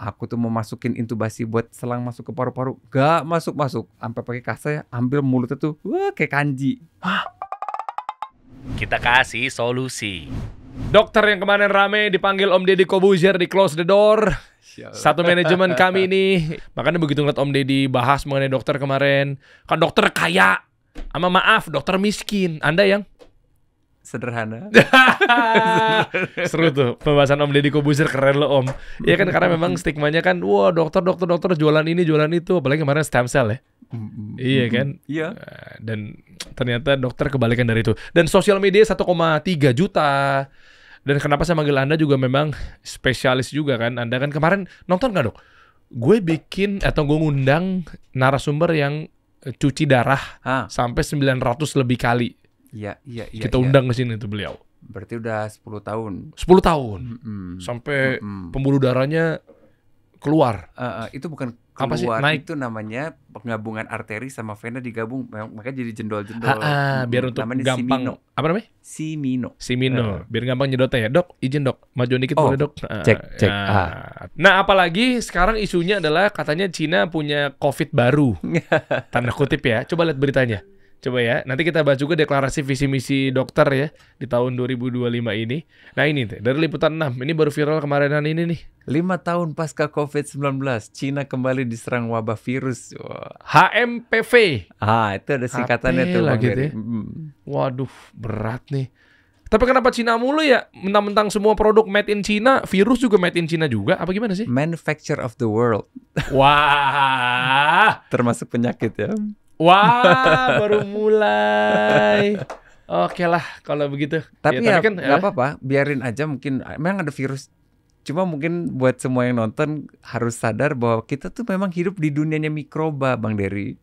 Aku tuh mau masukin intubasi buat selang masuk ke paru-paru, gak masuk-masuk. Sampai pakai kasa ya, ambil mulutnya tuh, wah kayak kanji. Kita kasih solusi. Dokter yang kemarin rame dipanggil Om Deddy Kobuzier di Close the Door. Satu manajemen kami ini. Makanya begitu ngeliat Om Deddy bahas mengenai dokter kemarin, kan dokter kaya, sama maaf dokter miskin. Anda yang Sederhana. seru tuh pembahasan Om Deddy Kobuzier, keren lo Om. Iya kan, karena memang stigmanya kan, wah dokter jualan ini jualan itu, apalagi kemarin stem cell ya. Iya kan? Iya. Dan ternyata dokter kebalikan dari itu. Dan sosial media 1,3 juta. Dan kenapa saya manggil Anda juga memang spesialis juga kan. Anda kan kemarin nonton gak dok? Gue bikin atau gue ngundang narasumber yang cuci darah sampai 900 lebih kali. Iya. Kita undang ke sini tuh beliau. Berarti udah 10 tahun. 10 tahun. Sampai pembuluh darahnya keluar. Itu bukan apa sih? keluar, Naik. itu namanya penggabungan arteri sama vena digabung, makanya jadi jendol-jendol. Biar untuk namanya gampang. Simino. Apa namanya? Simino. Biar gampang nyedotnya ya. Dok, izin dok, maju dikit boleh dok. Cek. Nah, apalagi sekarang isunya adalah katanya Cina punya COVID baru. Tanda kutip ya. Coba lihat beritanya. Coba ya, nanti kita bahas juga deklarasi visi misi dokter ya di tahun 2025 ini. Nah ini dari Liputan 6, ini baru viral kemarinan ini nih. 5 tahun pasca COVID-19, Cina kembali diserang wabah virus. HMPV. Itu ada singkatannya tuh. Gitu ya. Waduh, berat nih. Tapi kenapa Cina mulu ya? Mentang-mentang semua produk made in China, virus juga made in China juga? Apa gimana sih? Manufacture of the world. Wah. Termasuk penyakit ya. Wah, baru mulai. Oke lah kalau begitu. Tapi kan nggak apa-apa, biarin aja. Mungkin memang ada virus. Cuma mungkin buat semua yang nonton harus sadar bahwa kita tuh memang hidup di dunianya mikroba, Bang Dery.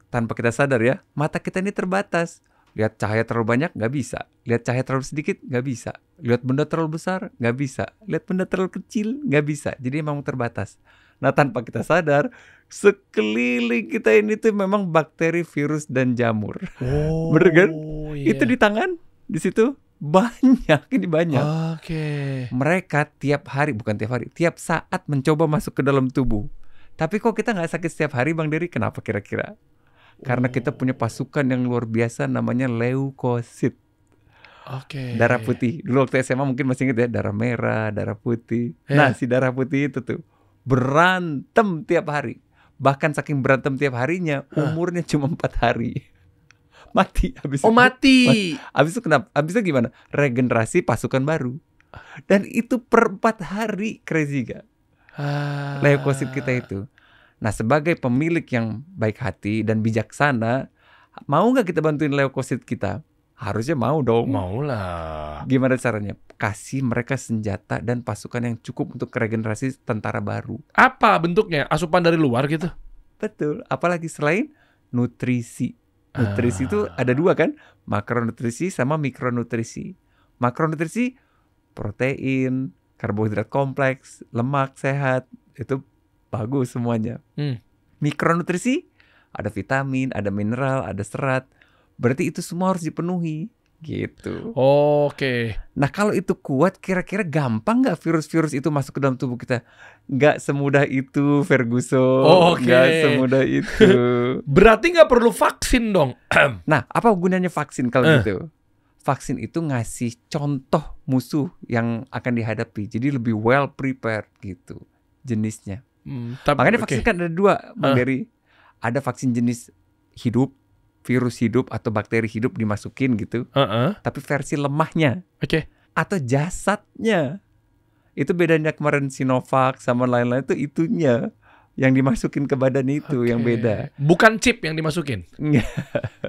Tanpa kita sadar ya, mata kita ini terbatas. Lihat cahaya terlalu banyak nggak bisa. Lihat cahaya terlalu sedikit nggak bisa. Lihat benda terlalu besar nggak bisa. Lihat benda terlalu kecil nggak bisa. Jadi memang terbatas. Nah, tanpa kita sadar, sekeliling kita ini tuh memang bakteri, virus, dan jamur. Bener kan? Iya. Itu di tangan, di situ banyak, ini banyak. Oke. Mereka tiap hari, bukan tiap hari, tiap saat mencoba masuk ke dalam tubuh. Tapi kok kita nggak sakit setiap hari, Bang Dery? Kenapa kira-kira? Karena kita punya pasukan yang luar biasa namanya leukosit. Oke. Darah putih. Dulu waktu SMA mungkin masih inget ya, darah merah, darah putih. Nah, si darah putih itu tuh berantem tiap hari. Bahkan saking berantem tiap harinya, umurnya cuma 4 hari. Mati habis itu. Mati. Habis itu kenapa? Habis itu gimana? Regenerasi pasukan baru. Dan itu per 4 hari, crazy gak? Leukosit kita itu. Nah, sebagai pemilik yang baik hati dan bijaksana, mau gak kita bantuin leukosit kita? Harusnya mau dong. Maulah. Gimana caranya? Kasih mereka senjata dan pasukan yang cukup untuk regenerasi tentara baru. Apa bentuknya? Asupan dari luar gitu? Betul. Apalagi selain nutrisi. Nutrisi itu ada 2 kan? Makronutrisi sama mikronutrisi. Makronutrisi, protein, karbohidrat kompleks, lemak sehat. Itu bagus semuanya. Mikronutrisi, ada vitamin, ada mineral, ada serat. Berarti itu semua harus dipenuhi. Gitu. Oke. Nah, kalau itu kuat, kira-kira gampang nggak virus-virus itu masuk ke dalam tubuh kita? Nggak semudah itu, Ferguson. Nggak semudah itu. Berarti nggak perlu vaksin dong. Nah, apa gunanya vaksin kalau gitu? Vaksin itu ngasih contoh musuh yang akan dihadapi. Jadi lebih well prepared gitu jenisnya. Makanya vaksin kan ada 2, Bang Dery. Ada vaksin jenis hidup, virus hidup atau bakteri hidup dimasukin gitu. Tapi versi lemahnya. Atau jasadnya. Itu bedanya kemarin Sinovac sama lain-lain itu itunya. Yang dimasukin ke badan itu yang beda. Bukan chip yang dimasukin.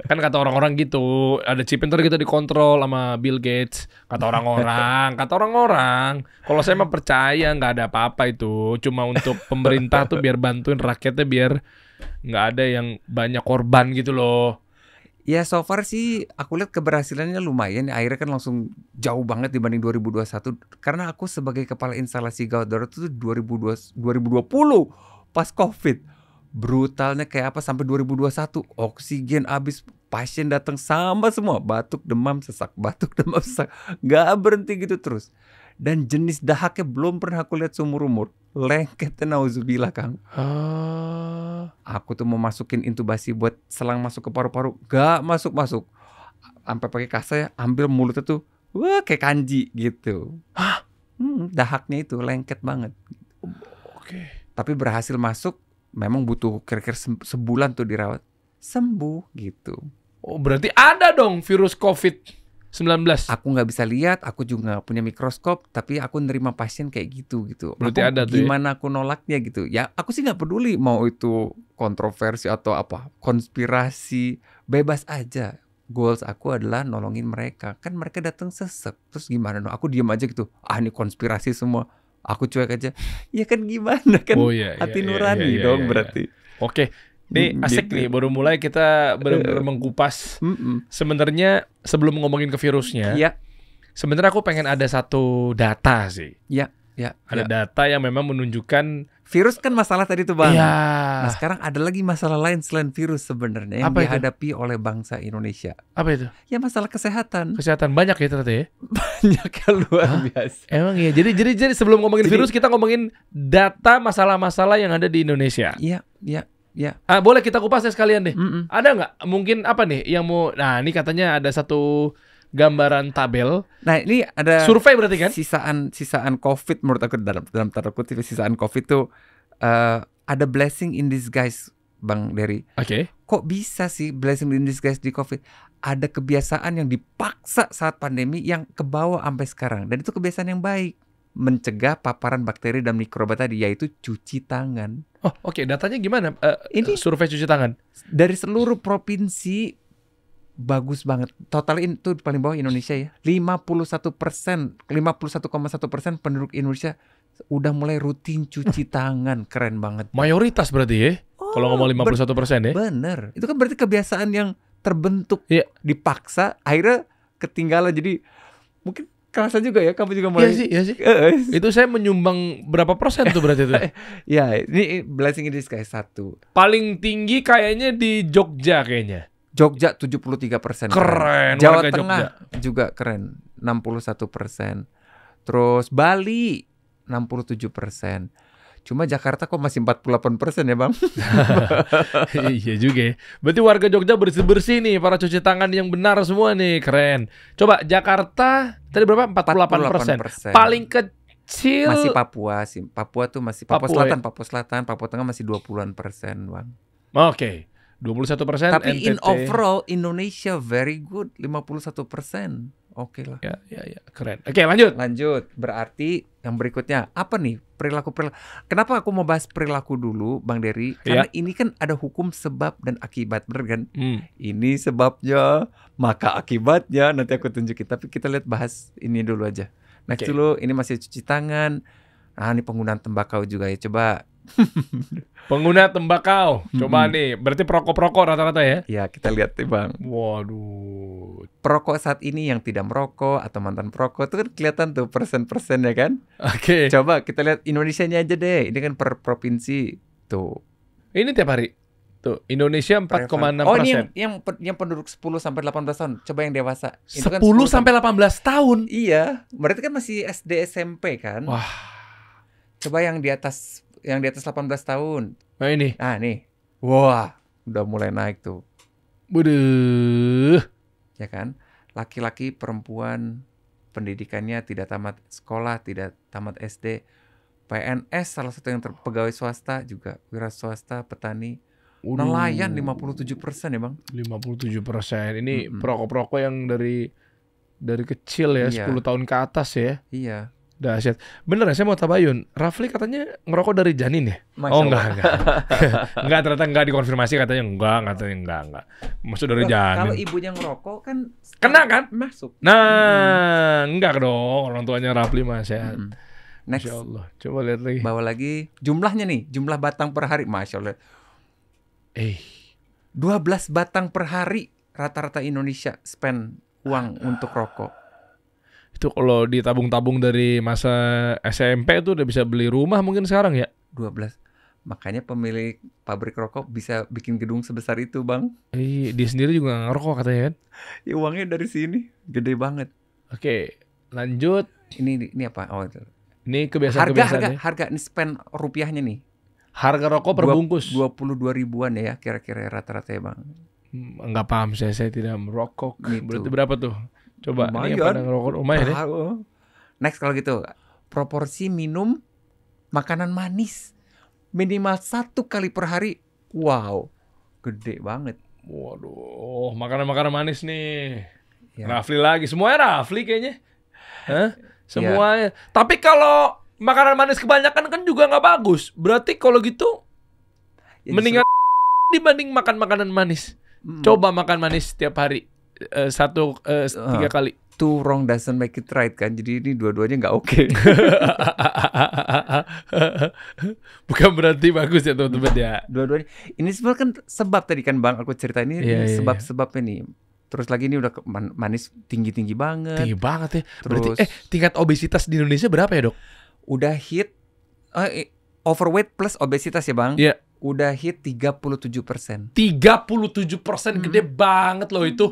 Kan kata orang-orang gitu, ada chip ntar kita dikontrol sama Bill Gates. Kata orang-orang. Kalau saya mah percaya nggak ada apa-apa itu. Cuma untuk pemerintah tuh biar bantuin rakyatnya biar nggak ada yang banyak korban gitu loh. Ya so far sih aku lihat keberhasilannya lumayan. Akhirnya kan langsung jauh banget dibanding 2021. Karena aku sebagai kepala instalasi gawat darurat itu 2020 pas COVID. Brutalnya kayak apa sampai 2021. Oksigen habis, pasien datang sama semua. Batuk, demam, sesak. Batuk, demam, sesak. Gak berhenti gitu terus. Dan jenis dahaknya belum pernah aku lihat seumur umur. lengketnya nauzubillah, Kang. Aku tuh mau masukin intubasi buat selang masuk ke paru-paru, gak masuk-masuk. Sampai pakai kasa ya, ambil mulutnya tuh, wah kayak kanji gitu. Dahaknya itu lengket banget. Tapi berhasil masuk, memang butuh kira-kira sebulan tuh dirawat. Sembuh gitu. Oh, berarti ada dong virus COVID-19. Aku nggak bisa lihat, aku juga nggak punya mikroskop, tapi aku nerima pasien kayak gitu. Berarti ada tuh. Gimana aku nolaknya gitu? Ya, aku sih nggak peduli mau itu kontroversi atau apa, konspirasi, bebas aja. Goals aku adalah nolongin mereka. Kan mereka datang sesek, terus gimana dong? Aku diem aja gitu. Ini konspirasi semua. Aku cuek aja. Ya kan gimana kan? Hati nurani dong berarti. Oke. Nih asik nih, baru mulai kita benar-benar mengkupas. Sebenarnya sebelum ngomongin ke virusnya, sebenarnya aku pengen ada satu data sih. Ada data yang memang menunjukkan virus kan masalah tadi tuh Bang. Nah sekarang ada lagi masalah lain selain virus sebenarnya yang dihadapi oleh bangsa Indonesia. Apa itu? Ya masalah kesehatan. Kesehatan banyak ya ternyata ya. Banyak yang luar biasa. Emang iya. Jadi sebelum ngomongin virus kita ngomongin data masalah-masalah yang ada di Indonesia. Iya. Boleh kita kupas ya sekalian deh. Ada nggak? Mungkin apa nih yang mau? Nah ini katanya ada satu gambaran tabel. Nah ini ada survei berarti kan? Sisaan COVID menurut aku dalam tanda kutip sisaan COVID tuh ada blessing in disguise Bang Dery. Oke. Kok bisa sih blessing in disguise di COVID? Ada kebiasaan yang dipaksa saat pandemi yang kebawa sampai sekarang, dan itu kebiasaan yang baik, mencegah paparan bakteri dan mikroba tadi, yaitu cuci tangan. Oh oke. Datanya gimana? Ini survei cuci tangan dari seluruh provinsi. Bagus banget. Total itu paling bawah Indonesia ya. 51%, 51,1% penduduk Indonesia udah mulai rutin cuci tangan. Keren banget. Mayoritas berarti ya? Kalau ngomong 51% ya? Bener. Itu kan berarti kebiasaan yang terbentuk, dipaksa, akhirnya ketinggalan. Jadi mungkin kerasa juga ya, kamu juga mulai. Iya sih. Itu saya menyumbang berapa persen tuh berarti itu? Ya, ini blessing in disguise 1. Paling tinggi kayaknya di Jogja kayaknya. Jogja 73%. Keren. Jawa Tengah juga keren, 61%. Terus Bali 67%. Cuma Jakarta kok masih 48% ya Bang? Iya juga ya. Berarti warga Jogja bersih-bersih nih, para cuci tangan yang benar semua nih, keren. Coba Jakarta tadi berapa? 48%. Paling kecil masih Papua sih. Papua tuh masih Papua Selatan, Papua Selatan, Papua Tengah masih 20% Bang. Oke. 21%. Tapi NTT. in overall Indonesia very good, 51%. Oke lah. Ya, keren. Oke, lanjut. Berarti yang berikutnya apa nih? Perilaku. Kenapa aku mau bahas perilaku dulu, Bang Dery? Karena ini kan ada hukum sebab dan akibat, bener kan? Ini sebabnya, maka akibatnya nanti aku tunjukin. Tapi kita bahas ini dulu aja. Next dulu, ini masih cuci tangan. Ini penggunaan tembakau juga ya. Coba. Pengguna tembakau. Coba nih, berarti perokok rata-rata ya? Ya, kita lihat nih Bang. Waduh. Perokok saat ini yang tidak merokok atau mantan perokok itu kan kelihatan tuh persen-persennya kan? Oke. Coba kita lihat Indonesianya aja deh. Ini kan per provinsi tuh. Ini tiap hari. Tuh, Indonesia 4,6%. Oh, ini yang penduduk 10 sampai 18 tahun. Coba yang dewasa. 10 sampai 18 tahun. Iya, berarti kan masih SD SMP kan? Wah. Coba yang di atas 18 tahun. Nah ini. Nih. Wah, udah mulai naik tuh. Buduh. Ya kan? Laki-laki, perempuan, pendidikannya tidak tamat sekolah, tidak tamat SD. PNS salah satu yang pegawai swasta juga, wira swasta, petani. Nelayan 57% ya Bang. 57%. Ini perokok-perokok yang dari kecil ya, 10 tahun ke atas ya. Iya. Dahsyat. Bener ya, saya mau tabayun. Rafli katanya ngerokok dari janin ya? Masya enggak. Enggak, ternyata enggak dikonfirmasi, katanya enggak. Maksud dari janin. Kalau ibunya ngerokok kan kena kan? Masuk. Nah, enggak dong. Orang tuanya Rafli mah sehat. Next. Masya Allah. Coba lihat lagi. Bawa lagi jumlahnya nih, jumlah batang per hari. Masya Allah. 12 batang per hari rata-rata Indonesia spend uang untuk rokok. Itu kalau ditabung-tabung dari masa SMP itu udah bisa beli rumah mungkin sekarang ya. 12. Makanya pemilik pabrik rokok bisa bikin gedung sebesar itu Bang. Dia sendiri juga ngerokok katanya kan. Ya uangnya dari sini, gede banget. Oke, lanjut. Ini apa? Oh, itu. Ini kebiasaan-kebiasaan harga ini spend rupiahnya nih. Harga rokok per bungkus 22 ribuan ya kira-kira rata-rata ya Bang. Enggak paham saya tidak merokok. Gitu. Berarti berapa tuh? Coba lumayan. Ini apa rokok lumayan ya. Next kalau gitu, proporsi minum makanan manis minimal 1 kali per hari. Wow, gede banget. Waduh, makanan-makanan manis nih. Ya. Rafli lagi, semuanya Rafli kayaknya. Hah? Semuanya. Tapi kalau makanan manis kebanyakan kan juga nggak bagus. Berarti kalau gitu Ya, mendingan dibanding makan makanan manis. Coba makan manis setiap hari 3 kali. Two wrong doesn't make it right kan. Jadi ini dua-duanya nggak oke. Bukan berarti bagus ya teman-teman ya. Dua-duanya. Ini sebenarnya kan sebab tadi kan Bang aku cerita ini sebab-sebabnya nih. Terus lagi ini udah manis tinggi-tinggi banget. Tinggi banget ya. Terus Berarti tingkat obesitas di Indonesia berapa ya, Dok? Udah hit overweight plus obesitas ya Bang. Iya. Udah hit 37%. 37% gede banget loh itu.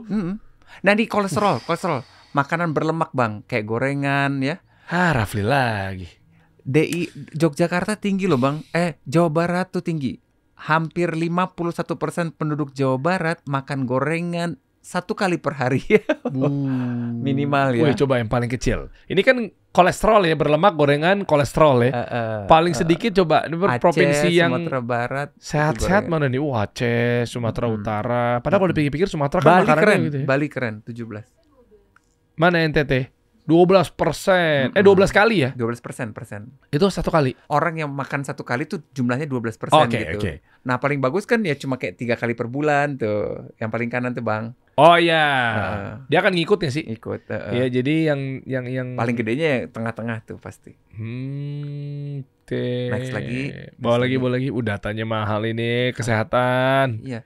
Nah di kolesterol, makanan berlemak Bang, kayak gorengan ya. Rafli lagi. DI Yogyakarta tinggi loh Bang. Jawa Barat tuh tinggi. Hampir 51% penduduk Jawa Barat makan gorengan 1 kali per hari. Minimal ya. Wih, coba yang paling kecil. Ini kan kolesterol ya, berlemak gorengan kolesterol ya. Paling sedikit coba Aceh, provinsi yang Sumatera Barat sehat-sehat mana nih? Aceh, Sumatera Utara. Padahal kalau dipikir-pikir Sumatera kan Bali makanannya keren, gitu ya. Bali keren 17. Mana NTT? 12%. 12 kali ya? 12%. Itu 1 kali. Orang yang makan 1 kali tuh jumlahnya 12% gitu. Oke. Nah paling bagus kan ya cuma kayak 3 kali per bulan tuh. Yang paling kanan tuh Bang. Oh iya. Dia akan ngikut ya sih? Ikut. Ya jadi yang paling gedenya ya tengah-tengah tuh pasti. Next lagi. Bawa lagi. Udah tanya mahal ini kesehatan. Iya.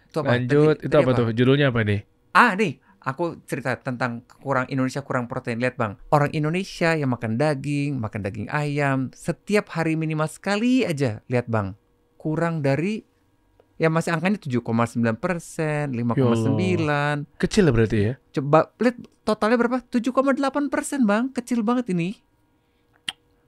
Itu apa? Lanjut. Itu apa tuh? Judulnya apa nih? Nih. Aku cerita tentang Indonesia kurang protein. Lihat Bang, orang Indonesia yang makan daging ayam, setiap hari minimal sekali aja. Lihat Bang, kurang dari, ya masih angkanya 7,9%, 5,9. Kecil lah berarti ya? Coba lihat totalnya berapa? 7,8% Bang, kecil banget ini.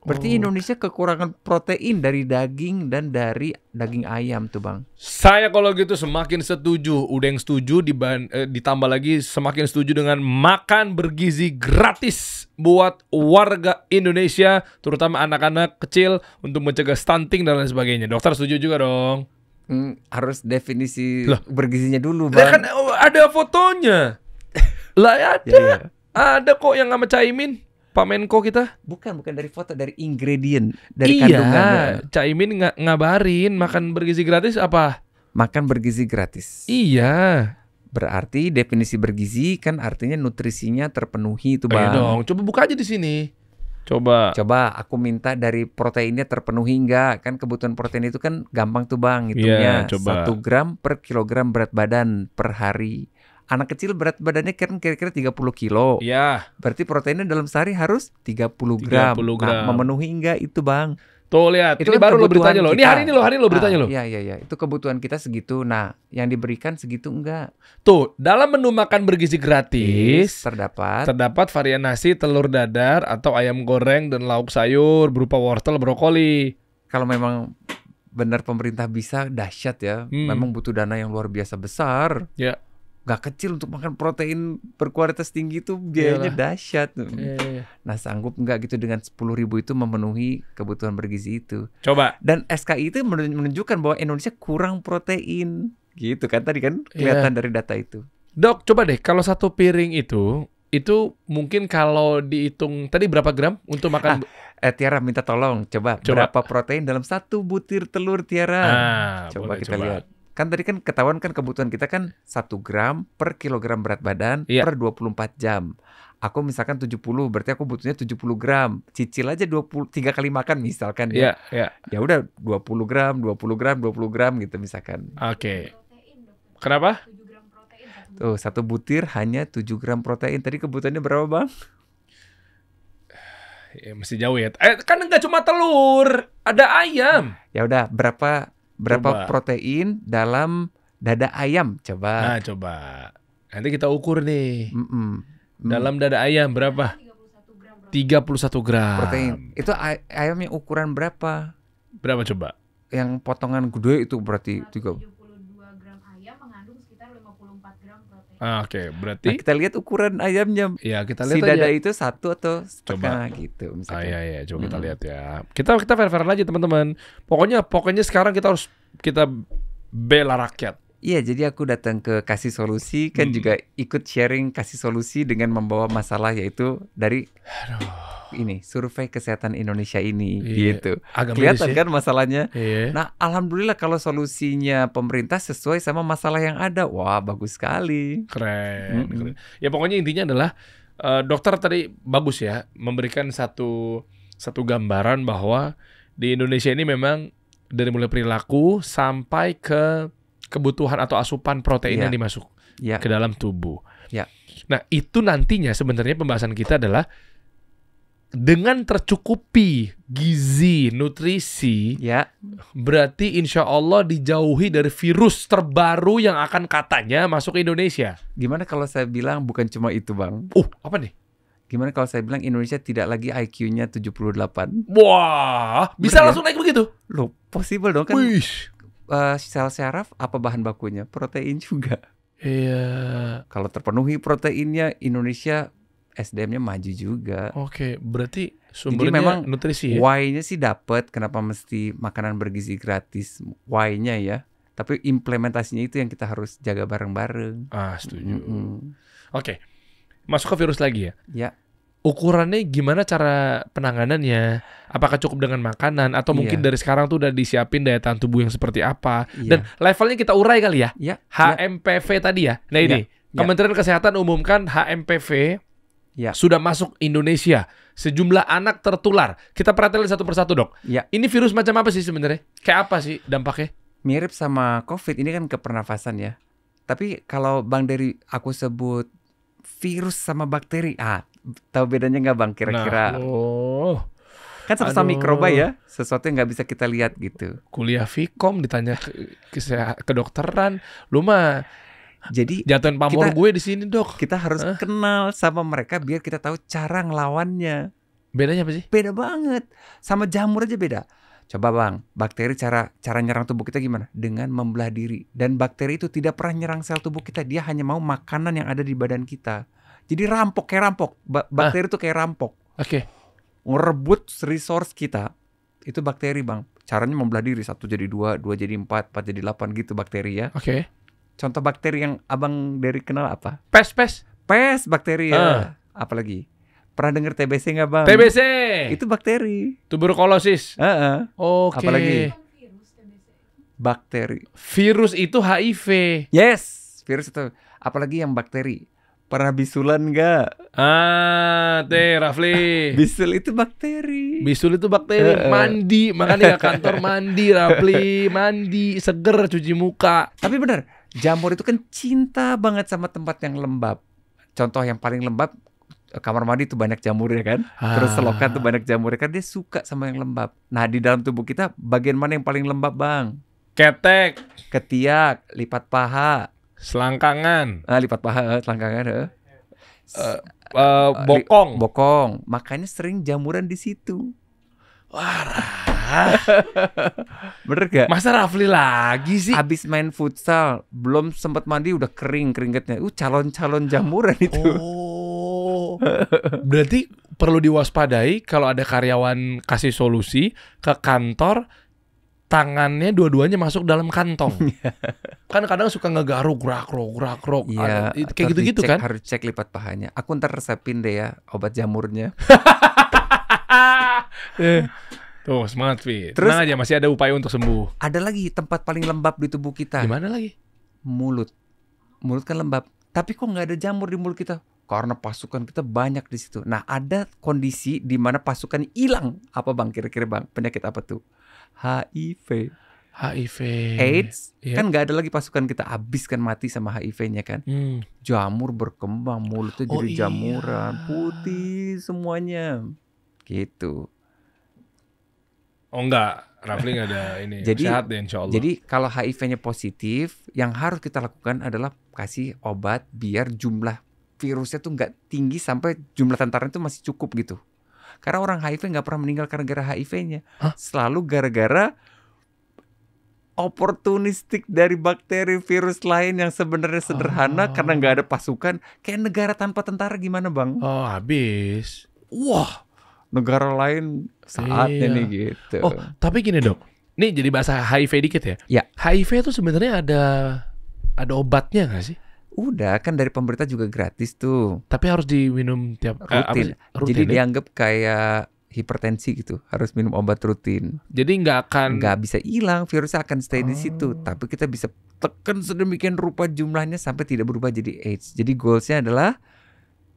Berarti Indonesia kekurangan protein dari daging dan dari daging ayam tuh Bang. Saya kalau gitu semakin setuju. Udah yang setuju ditambah lagi semakin setuju dengan makan bergizi gratis buat warga Indonesia, terutama anak-anak kecil untuk mencegah stunting dan lain sebagainya. Dokter setuju juga dong? Harus definisi bergizinya dulu Bang. Kan ada fotonya. Lah ada. Ya. Ada kok yang sama Caimin. Pak Menko kita? Bukan dari foto, dari ingredient, dari kandungannya. Caimin ngabarin makan bergizi gratis apa? Makan bergizi gratis. Iya. Berarti definisi bergizi kan artinya nutrisinya terpenuhi itu Bang. Iya dong, coba buka aja di sini. Coba aku minta dari proteinnya terpenuhi enggak? Kan kebutuhan protein itu kan gampang tuh Bang hitungnya. 1 gram per kilogram berat badan per hari. Anak kecil berat badannya kan kira-kira 30 kilo. Iya. Berarti proteinnya dalam sehari harus 30 gram. Nah, memenuhi enggak itu Bang? Tuh lihat, itu ini baru lo beritanya lo. Ini hari ini lo beritanya lo. Iya. Itu kebutuhan kita segitu. Nah, yang diberikan segitu enggak? Tuh, dalam menu makan bergizi gratis terdapat varian nasi, telur dadar, atau ayam goreng dan lauk sayur berupa wortel, brokoli. Kalau memang benar pemerintah bisa, dahsyat ya. Memang butuh dana yang luar biasa besar. Ya. Gak kecil untuk makan protein berkualitas tinggi itu biayanya dahsyat. Nah sanggup nggak gitu dengan 10.000 itu memenuhi kebutuhan bergizi itu. Coba. Dan SKI itu menunjukkan bahwa Indonesia kurang protein. Gitu kan tadi kan kelihatan dari data itu. Dok coba deh kalau 1 piring itu mungkin kalau dihitung tadi berapa gram untuk makan? Tiara minta tolong coba. Berapa protein dalam 1 butir telur Tiara? Coba kita lihat. Kan tadi kan ketahuan kan kebutuhan kita kan 1 gram per kilogram berat badan per 24 jam. Aku misalkan 70, berarti aku butuhnya 70 gram. Cicil aja 3 kali makan misalkan ya. Ya udah 20 gram gitu misalkan. Oke. Kenapa? Tuh 1 butir hanya 7 gram protein. Tadi kebutuhannya berapa Bang? Ya, masih jauh ya. Kan nggak cuma telur, ada ayam. Ya udah berapa protein dalam dada ayam? Coba. Nah, coba. Nanti kita ukur nih. Dalam dada ayam berapa? 31 31 gram. Protein. Itu ayam yang ukuran berapa? Berapa coba? Yang potongan gede itu berarti 72 gram ayam mengandung sekitar 54 gram protein. Oke, berarti Nah, kita lihat ukuran ayamnya. ya kita lihat Si aja. dada itu 1 atau setengah gitu misalkan. Iya, coba kita lihat ya. Kita fair-fair aja teman-teman. Pokoknya sekarang kita bela rakyat. Iya, jadi aku datang ke Kasih Solusi kan juga ikut sharing Kasih Solusi dengan membawa masalah yaitu dari ini survei kesehatan Indonesia ini gitu. Agak Kelihatan miris ya. kan masalahnya. Iya. Nah, alhamdulillah kalau solusinya pemerintah sesuai sama masalah yang ada. Wah, bagus sekali. Keren. Ya pokoknya intinya adalah dokter tadi bagus ya memberikan satu gambaran bahwa di Indonesia ini memang dari mulai perilaku sampai ke kebutuhan atau asupan protein yang dimasuk ke dalam tubuh. Ya. Nah, itu nantinya sebenarnya pembahasan kita adalah dengan tercukupi gizi, nutrisi, berarti insya Allah dijauhi dari virus terbaru yang akan katanya masuk ke Indonesia. Gimana kalau saya bilang bukan cuma itu, Bang? Apa nih? Gimana kalau saya bilang Indonesia tidak lagi IQ-nya 78? Wah, bisa Bener, langsung naik begitu? Loh, possible dong kan? Wih. Sel syaraf apa bahan bakunya? Protein juga. Iya. Kalau terpenuhi proteinnya, Indonesia SDM-nya maju juga. Oke, berarti Jadi sumbernya memang nutrisi ya? why-nya sih dapat, kenapa mesti makanan bergizi gratis, why-nya ya. Tapi implementasinya itu yang kita harus jaga bareng-bareng. Setuju. Oke, masuk ke virus lagi ya? Ya. Ukurannya gimana cara penanganannya? Apakah cukup dengan makanan? Atau mungkin dari sekarang tuh udah disiapin daya tahan tubuh yang seperti apa? Dan levelnya kita urai kali ya? HMPV tadi ya? Nah ini, Kementerian Kesehatan umumkan HMPV sudah masuk Indonesia. Sejumlah anak tertular. Kita perhatiin satu persatu, Dok. Ini virus macam apa sih sebenarnya? Kayak apa sih dampaknya? Mirip sama COVID, ini kan kepernafasan ya. Tapi kalau Bang Dery aku sebut virus sama bakteri, tahu bedanya nggak Bang kira-kira? Kan sama-sama mikroba ya, sesuatu yang nggak bisa kita lihat gitu. Kuliah Vkom ditanya ke kedokteran, lu mah jadi jatuhin pamor gue di sini, Dok. Kita harus kenal sama mereka biar kita tahu cara ngelawannya. Bedanya apa sih? Beda banget. Sama jamur aja beda. Coba Bang, bakteri cara nyerang tubuh kita gimana? Dengan membelah diri. Dan bakteri itu tidak pernah nyerang sel tubuh kita, dia hanya mau makanan yang ada di badan kita. Jadi rampok, kayak rampok. Bakteri itu kayak rampok. Oke. Ngerebut resource kita. Itu bakteri, Bang. Caranya membelah diri, 1 jadi 2, 2 jadi 4, 4 jadi 8 gitu bakteri ya. Oke. Contoh bakteri yang Abang Dery kenal apa? Pes bakteri ya. Apalagi? Pernah dengar TBC nggak Bang? TBC. Itu bakteri. Tuberkulosis. Oke. Apalagi? Bakteri. Virus itu HIV. Yes, virus itu. Apalagi yang bakteri? Pernah bisulan nggak? Rafli. Bisul itu bakteri. Bisul itu bakteri. Mandi, makanya kantor mandi, Rafli. Mandi, seger, cuci muka. Tapi benar, jamur itu kan cinta banget sama tempat yang lembab. Contoh yang paling lembab, kamar mandi tuh banyak jamurnya kan. Terus selokan tuh banyak jamurnya kan. Dia suka sama yang lembab. Nah, di dalam tubuh kita bagian mana yang paling lembab, Bang? Ketek, ketiak, lipat paha, selangkangan. Lipat paha, selangkangan. Bokong. Makanya sering jamuran di situ. Wah. Bener gak? Masa Rafli lagi sih? Abis main futsal, belum sempat mandi udah kering keringetnya. Calon-calon jamuran itu. Berarti perlu diwaspadai kalau ada karyawan Kasih Solusi ke kantor, tangannya dua-duanya masuk dalam kantong. Kan kadang suka ngegaruk, gerak-gerak. Iya, kayak gitu-gitu kan? Harus cek lipat pahanya. Aku ntar resepin deh ya obat jamurnya. Tuh, semangat, Fi. Terus tenang aja, masih ada upaya untuk sembuh. Ada lagi tempat paling lembab di tubuh kita. Gimana lagi? Mulut. Mulut kan lembab. Tapi kok nggak ada jamur di mulut kita? Karena pasukan kita banyak di situ. Nah, ada kondisi di mana pasukan hilang. Apa Bang? Kira-kira Bang, penyakit apa tuh? HIV. AIDS. Kan nggak ada lagi pasukan kita. Habis kan mati sama HIV-nya kan. Jamur berkembang. Mulutnya jadi jamuran. Putih semuanya. Gitu. Oh enggak, Rafli nggak ada ini. Jadi, sehat deh insya Allah. Jadi kalau HIV-nya positif, yang harus kita lakukan adalah kasih obat biar jumlah virusnya tuh nggak tinggi sampai jumlah tentaranya tuh masih cukup gitu. Karena orang HIV nggak pernah meninggal karena gara HIV-nya. Selalu gara-gara oportunistik dari bakteri virus lain yang sebenarnya sederhana karena nggak ada pasukan. Kayak negara tanpa tentara gimana bang? Oh habis. Wah, negara lain saatnya nih gitu. Oh tapi gini dok, nih jadi bahasa HIV dikit ya. Ya. HIV itu sebenarnya ada obatnya nggak sih? Udah kan dari pemerintah juga gratis tuh. Tapi harus diminum tiap rutin. Rutin jadi ya? dianggap kayak hipertensi gitu, harus minum obat rutin. Jadi nggak bisa hilang, virusnya akan stay di situ. Tapi kita bisa tekan sedemikian rupa jumlahnya sampai tidak berubah jadi AIDS. Jadi goalsnya adalah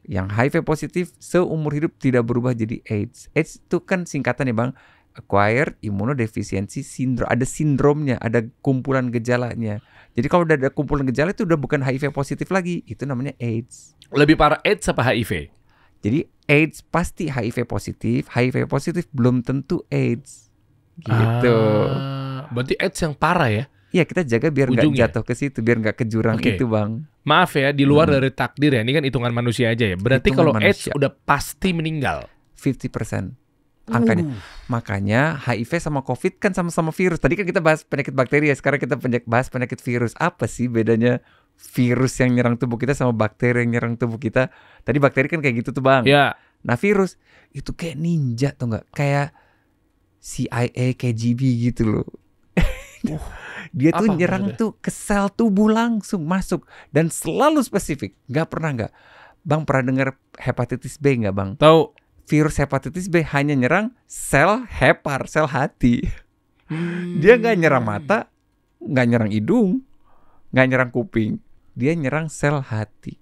yang HIV positif seumur hidup tidak berubah jadi AIDS. AIDS itu kan singkatan ya bang, Acquired Immunodeficiency Syndrome. Ada sindromnya, ada kumpulan gejalanya. Jadi kalau udah ada kumpulan gejala itu udah bukan HIV positif lagi, itu namanya AIDS. Lebih parah AIDS apa HIV? Jadi AIDS pasti HIV positif belum tentu AIDS. Gitu. Berarti AIDS yang parah ya? Iya, kita jaga biar nggak jatuh ke situ, biir nggak ke jurang itu bang. Maaf ya, di luar dari takdir ya, ini kan hitungan manusia aja ya. Berarti kalau AIDS udah pasti meninggal 50% angkanya. Makanya HIV sama COVID kan sama-sama virus. Tadi kan kita bahas penyakit bakteri ya, sekarang kita bahas penyakit virus. Apa sih bedanya virus yang nyerang tubuh kita sama bakteri yang nyerang tubuh kita? Tadi bakteri kan kayak gitu tuh bang. Ya. Nah virus itu kayak ninja tuh nggak? Kayak CIA, KGB gitu loh. Dia tuh nyerang tuh ke sel tubuh langsung masuk dan selalu spesifik. Nggak pernah nggak. Bang pernah dengar hepatitis B nggak bang? Tahu. Virus hepatitis B hanya nyerang sel hepar, sel hati. Dia nggak nyerang mata, nggak nyerang hidung, nggak nyerang kuping. Dia nyerang sel hati.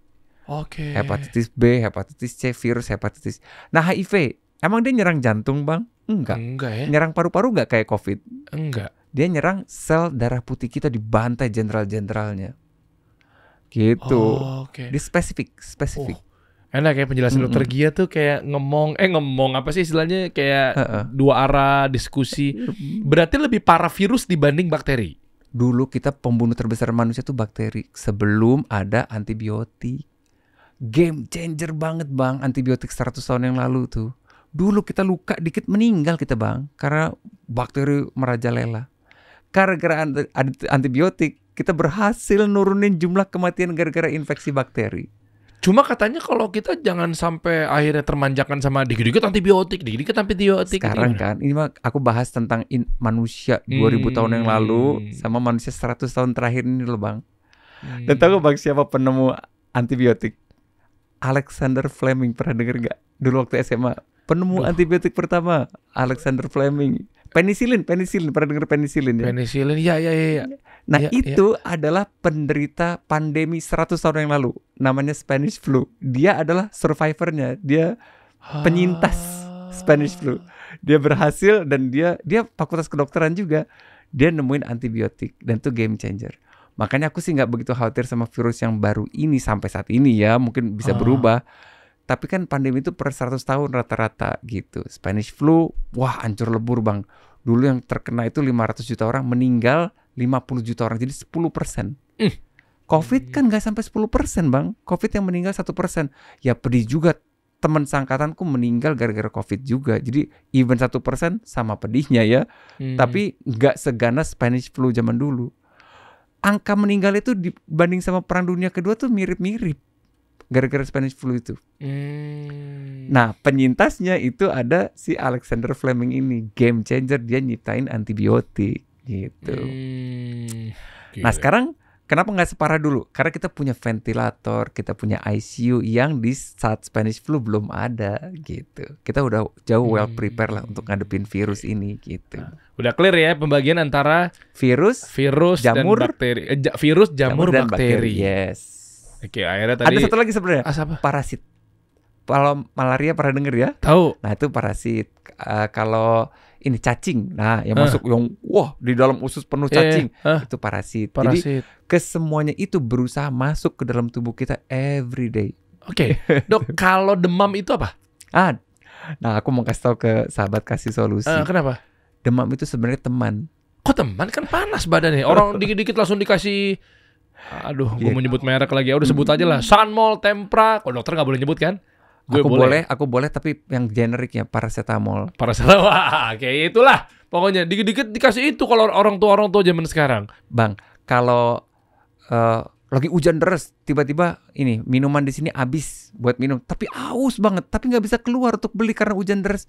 Oke. Hepatitis B, hepatitis C, virus hepatitis. Nah HIV, emang dia nyerang jantung bang? Enggak. Enggak ya. Nyerang paru-paru nggak kayak COVID? Enggak. Dia nyerang sel darah putih kita, dibantai jenderal-jenderalnya. Gitu. Oke. Dia spesifik. Enak ya penjelasan dokter Gia tuh kayak ngomong apa sih istilahnya kayak dua arah diskusi. Berarti lebih parah virus dibanding bakteri. Dulu kita pembunuh terbesar manusia tuh bakteri sebelum ada antibiotik. Game changer banget bang, antibiotik 100 tahun yang lalu tuh. Dulu kita luka dikit meninggal kita bang, karena bakteri merajalela. Gara-gara antibiotik kita berhasil nurunin jumlah kematian gara-gara infeksi bakteri. Cuma katanya kalau kita jangan sampai akhirnya termanjakan sama dikit-dikit antibiotik. Sekarang kan, ini mah aku bahas tentang manusia 2000 tahun yang lalu sama manusia 100 tahun terakhir ini loh bang. Dan tahu bang siapa penemu antibiotik? Alexander Fleming, pernah denger gak? Dulu waktu SMA, penemu antibiotik pertama Alexander Fleming. Penicillin, pernah denger penicillin ya? Penicillin, ya. Nah itu adalah penderita pandemi 100 tahun yang lalu. Namanya Spanish flu. Dia adalah survivornya. Dia penyintas Spanish flu. Dia berhasil dan dia fakultas kedokteran juga. Dia nemuin antibiotik dan itu game changer. Makanya aku sih nggak begitu khawatir sama virus yang baru ini sampai saat ini ya. Mungkin bisa berubah. Tapi kan pandemi itu per 100 tahun rata-rata gitu. Spanish flu, wah hancur lebur bang. Dulu yang terkena itu 500 juta orang, meninggal 50 juta orang. Jadi 10%. Covid kan gak sampai 10% bang. Covid yang meninggal 1%. Ya pedih juga. Teman seangkatanku meninggal gara-gara Covid juga. Jadi even 1% sama pedihnya ya. Tapi gak seganas Spanish flu zaman dulu. Angka meninggal itu dibanding sama Perang Dunia Kedua tuh mirip-mirip. Gara-gara Spanish flu itu. Nah penyintasnya itu ada si Alexander Fleming ini. Game changer, dia nyiptain antibiotik gitu. Nah sekarang kenapa gak separah dulu? Karena kita punya ventilator, kita punya ICU yang di saat Spanish flu belum ada gitu. Kita udah jauh well prepare lah untuk ngadepin virus ini gitu. Udah clear ya pembagian antara virus jamur, dan bakteri. Virus, jamur, dan bakteri. Yes. Oke, akhirnya tadi ada satu lagi sebenarnya. Parasit. Kalau malaria pernah denger ya? Tahu. Nah itu parasit. Kalau ini cacing, nah yang masuk yang di dalam usus penuh cacing, itu parasit. Jadi kesemuanya itu berusaha masuk ke dalam tubuh kita every day. Oke. Dok, kalau demam itu apa? Nah aku mau kasih tahu ke sahabat kasih solusi. Kenapa? Demam itu sebenarnya teman. Kok teman? Kan panas badannya. Orang dikit-dikit langsung dikasih. Aduh, gue mau nyebut merek lagi. Udah sebut aja lah. Sunmol, Tempra. Kok dokter nggak boleh nyebut kan? Aku boleh tapi yang generiknya paracetamol. Paracetamol. Wah, kayak itulah. Pokoknya dikit-dikit dikasih itu kalau orang tua zaman sekarang. Bang, kalau lagi hujan deras, tiba-tiba ini minuman di sini habis buat minum, tapi aus banget, tapi nggak bisa keluar untuk beli karena hujan deras.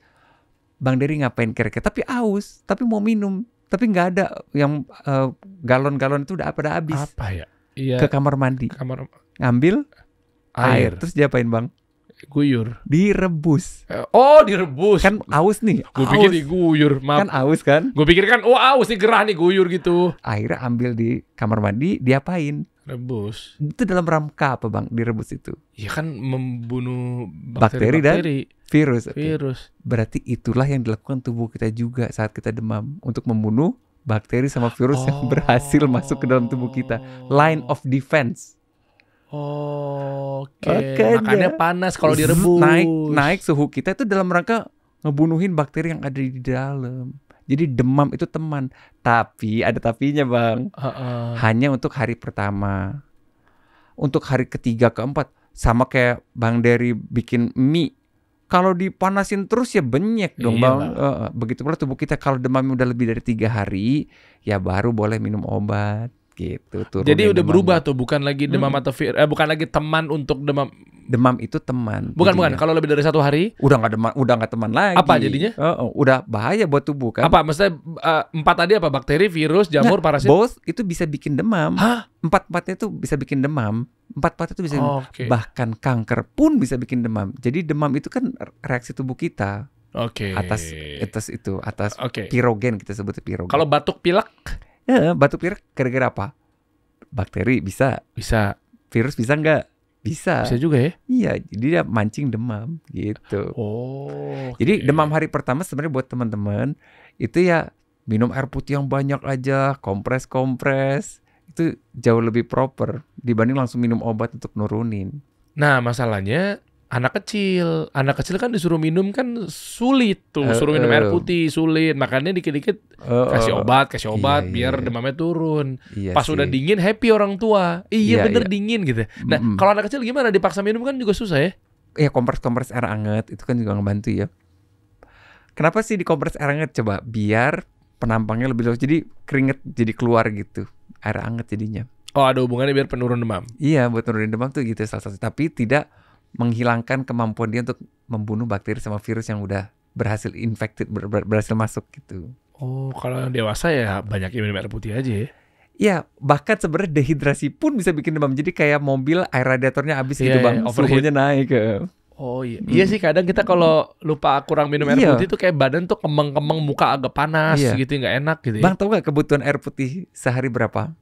Bang Dery ngapain kira-kira? Tapi aus, tapi mau minum, tapi nggak ada yang galon-galon itu udah pada habis. Apa ya? Iya. Ke kamar mandi. Ngambil air. Terus diapain bang? Guyur. Direbus. Oh, direbus. Kan aus nih. Gue pikir diguyur. Maaf. Kan aus kan? Gue pikir kan, aus nih, gerah nih, guyur gitu. Akhirnya ambil di kamar mandi, diapain? Rebus. Itu dalam rangka apa bang? Direbus itu? Ya kan membunuh bakteri dan virus. Virus. Berarti itulah yang dilakukan tubuh kita juga saat kita demam, untuk membunuh bakteri sama virus yang berhasil masuk ke dalam tubuh kita. Line of defense. Oke. Makanya panas kalau direbus. Naik suhu kita itu dalam rangka ngebunuhin bakteri yang ada di dalam. Jadi demam itu teman. Tapi ada tapinya bang. Hanya untuk hari pertama. Untuk hari ketiga, keempat, sama kayak Bang Dery bikin mie. Kalau dipanasin terus ya benyek dong bang. Begitu pula tubuh kita kalau demamnya udah lebih dari 3 hari, ya baru boleh minum obat. Gitu. Jadi udah berubah tuh, bukan lagi demam atau bukan lagi teman untuk demam. Demam itu teman. Bukan. Kalau lebih dari 1 hari udah nggak teman lagi. Apa jadinya? Udah bahaya buat tubuh kan. Apa maksudnya 4 tadi apa? Bakteri, virus, jamur, parasit? Both itu bisa bikin demam. Hah? 4-4-nya itu bisa bikin demam. 4-4 itu bisa bahkan kanker pun bisa bikin demam. Jadi demam itu kan reaksi tubuh kita. Atas pirogen, kita sebutnya pirogen. Kalau batuk pilek? Ya, batuk pilek gara-gara apa? Bakteri bisa. Virus bisa nggak? Bisa juga ya? Iya, jadi dia mancing demam gitu. Jadi demam hari pertama sebenarnya buat teman-teman itu ya minum air putih yang banyak aja, kompres. Itu jauh lebih proper dibanding langsung minum obat untuk nurunin. Nah, masalahnya anak kecil kan disuruh minum kan sulit tuh, suruh minum air putih sulit, makanya dikit-dikit kasih obat biar demamnya turun. Pas udah dingin happy orang tua, dingin gitu. Nah kalau anak kecil gimana, dipaksa minum kan juga susah ya? Iya, kompres air hangat itu kan juga ngebantu ya. Kenapa sih dikompres air hangat? Coba biar penampangnya lebih luas, jadi keringet jadi keluar gitu, air hangat jadinya. Ada hubungannya biar penurun demam? Iya, buat nurunin demam tuh gitu salah satu, tapi tidak menghilangkan kemampuan dia untuk membunuh bakteri sama virus yang udah berhasil infected, berhasil masuk gitu. Kalau yang dewasa ya banyak minum air putih aja ya. Ya, bahkan sebenarnya dehidrasi pun bisa bikin demam. Jadi kayak mobil air radiatornya habis gitu bang, suhunya naik. Iya sih, kadang kita kalau lupa kurang minum air putih tuh kayak badan tuh kembang-kembang, muka agak panas gitu, nggak enak gitu ya. Bang, tahu nggak kebutuhan air putih sehari berapa?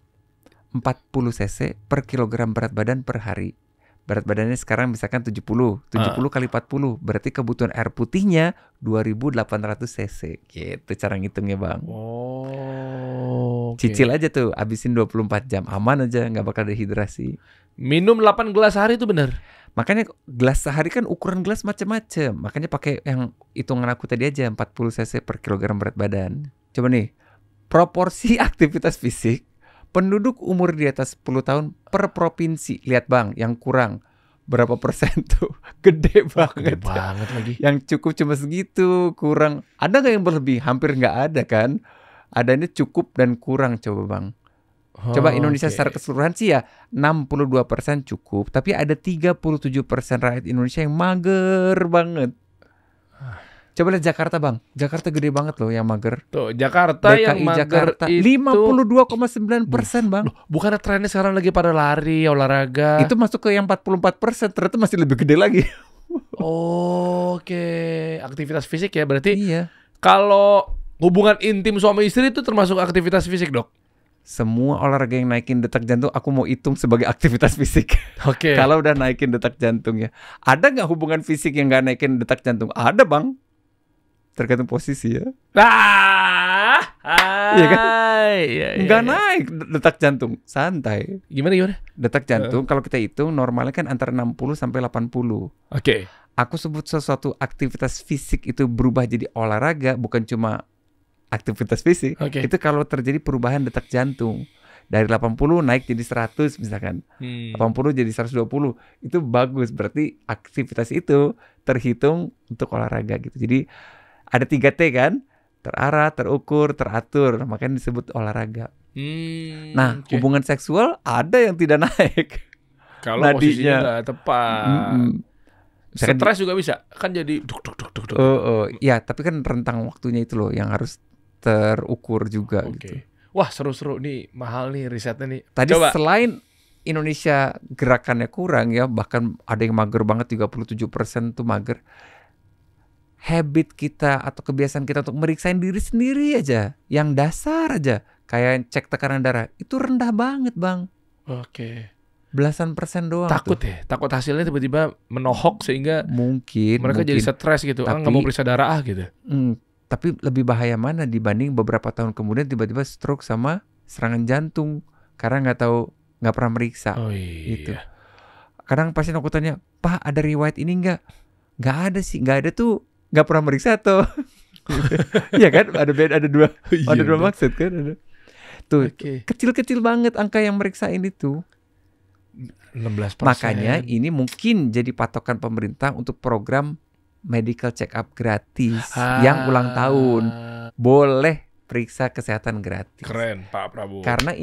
40 cc per kilogram berat badan per hari. Berat badannya sekarang misalkan 70 kali 40, berarti kebutuhan air putihnya 2.800 cc. Gitu cara ngitungnya bang. Cicil aja tuh, habisin 24 jam, aman aja, nggak bakal dehidrasi. Minum 8 gelas sehari itu benar? Makanya gelas sehari kan ukuran gelas macam-macam. Makanya pakai yang hitungan aku tadi aja, 40 cc per kilogram berat badan. Coba nih, proporsi aktivitas fisik penduduk umur di atas 10 tahun per provinsi. Lihat bang, yang kurang berapa persen tuh? Gede banget. Gede banget lagi. Yang cukup cuma segitu, kurang. Ada gak yang berlebih? Hampir gak ada kan? Adanya cukup dan kurang, coba bang. Coba Indonesia secara keseluruhan sih ya 62% cukup. Tapi ada 37% rakyat Indonesia yang mager banget. Coba lihat Jakarta bang, Jakarta gede banget loh yang mager. Tuh Jakarta DKI yang mager Jakarta, itu 52,9% bang. Bukannya trennya sekarang lagi pada lari, olahraga? Itu masuk ke yang 44%, ternyata masih lebih gede lagi. Aktivitas fisik ya berarti. Iya. Kalau hubungan intim suami istri itu termasuk aktivitas fisik dok? Semua olahraga yang naikin detak jantung aku mau hitung sebagai aktivitas fisik. Kalau udah naikin detak jantungnya. Ada nggak hubungan fisik yang nggak naikin detak jantung? Ada bang. Tergantung posisi ya. Iya kan? Nggak naik detak jantung, santai. Gimana? Detak jantung kalau kita hitung normalnya kan antara 60 sampai 80. Aku sebut sesuatu aktivitas fisik itu berubah jadi olahraga, bukan cuma aktivitas fisik. Itu kalau terjadi perubahan detak jantung. Dari 80 naik jadi 100 misalkan. 80 jadi 120. Itu bagus, berarti aktivitas itu terhitung untuk olahraga gitu. Jadi ada 3T kan? Terarah, terukur, teratur. Makanya disebut olahraga. Nah, hubungan seksual ada yang tidak naik. Kalau posisinya nggak tepat. Stres juga bisa. Kan jadi duk. Ya, tapi kan rentang waktunya itu loh yang harus terukur juga gitu. Wah, seru-seru nih, mahal nih risetnya nih. Tadi coba. Selain Indonesia gerakannya kurang ya, bahkan ada yang mager banget, 37% tuh mager. Habit kita atau kebiasaan kita untuk meriksain diri sendiri aja, yang dasar aja, kayak cek tekanan darah, itu rendah banget, Bang. Oke. Belasan persen doang. Takut ya, takut hasilnya tiba-tiba menohok sehingga mereka jadi stres gitu. Nggak mau periksa darah gitu. Tapi lebih bahaya mana dibanding beberapa tahun kemudian tiba-tiba stroke sama serangan jantung karena nggak pernah meriksa. Gitu. Kadang pasien aku tanya, Pak ada riwayat ini nggak? Nggak ada sih, nggak ada tuh, nggak pernah meriksa tuh. Iya kan, ada dua maksud kan. Ada. Tuh kecil-kecil banget angka yang meriksa ini tuh. 16%. Makanya ini mungkin jadi patokan pemerintah untuk program medical check up gratis yang ulang tahun. Boleh periksa kesehatan gratis. Keren Pak Prabowo. Karena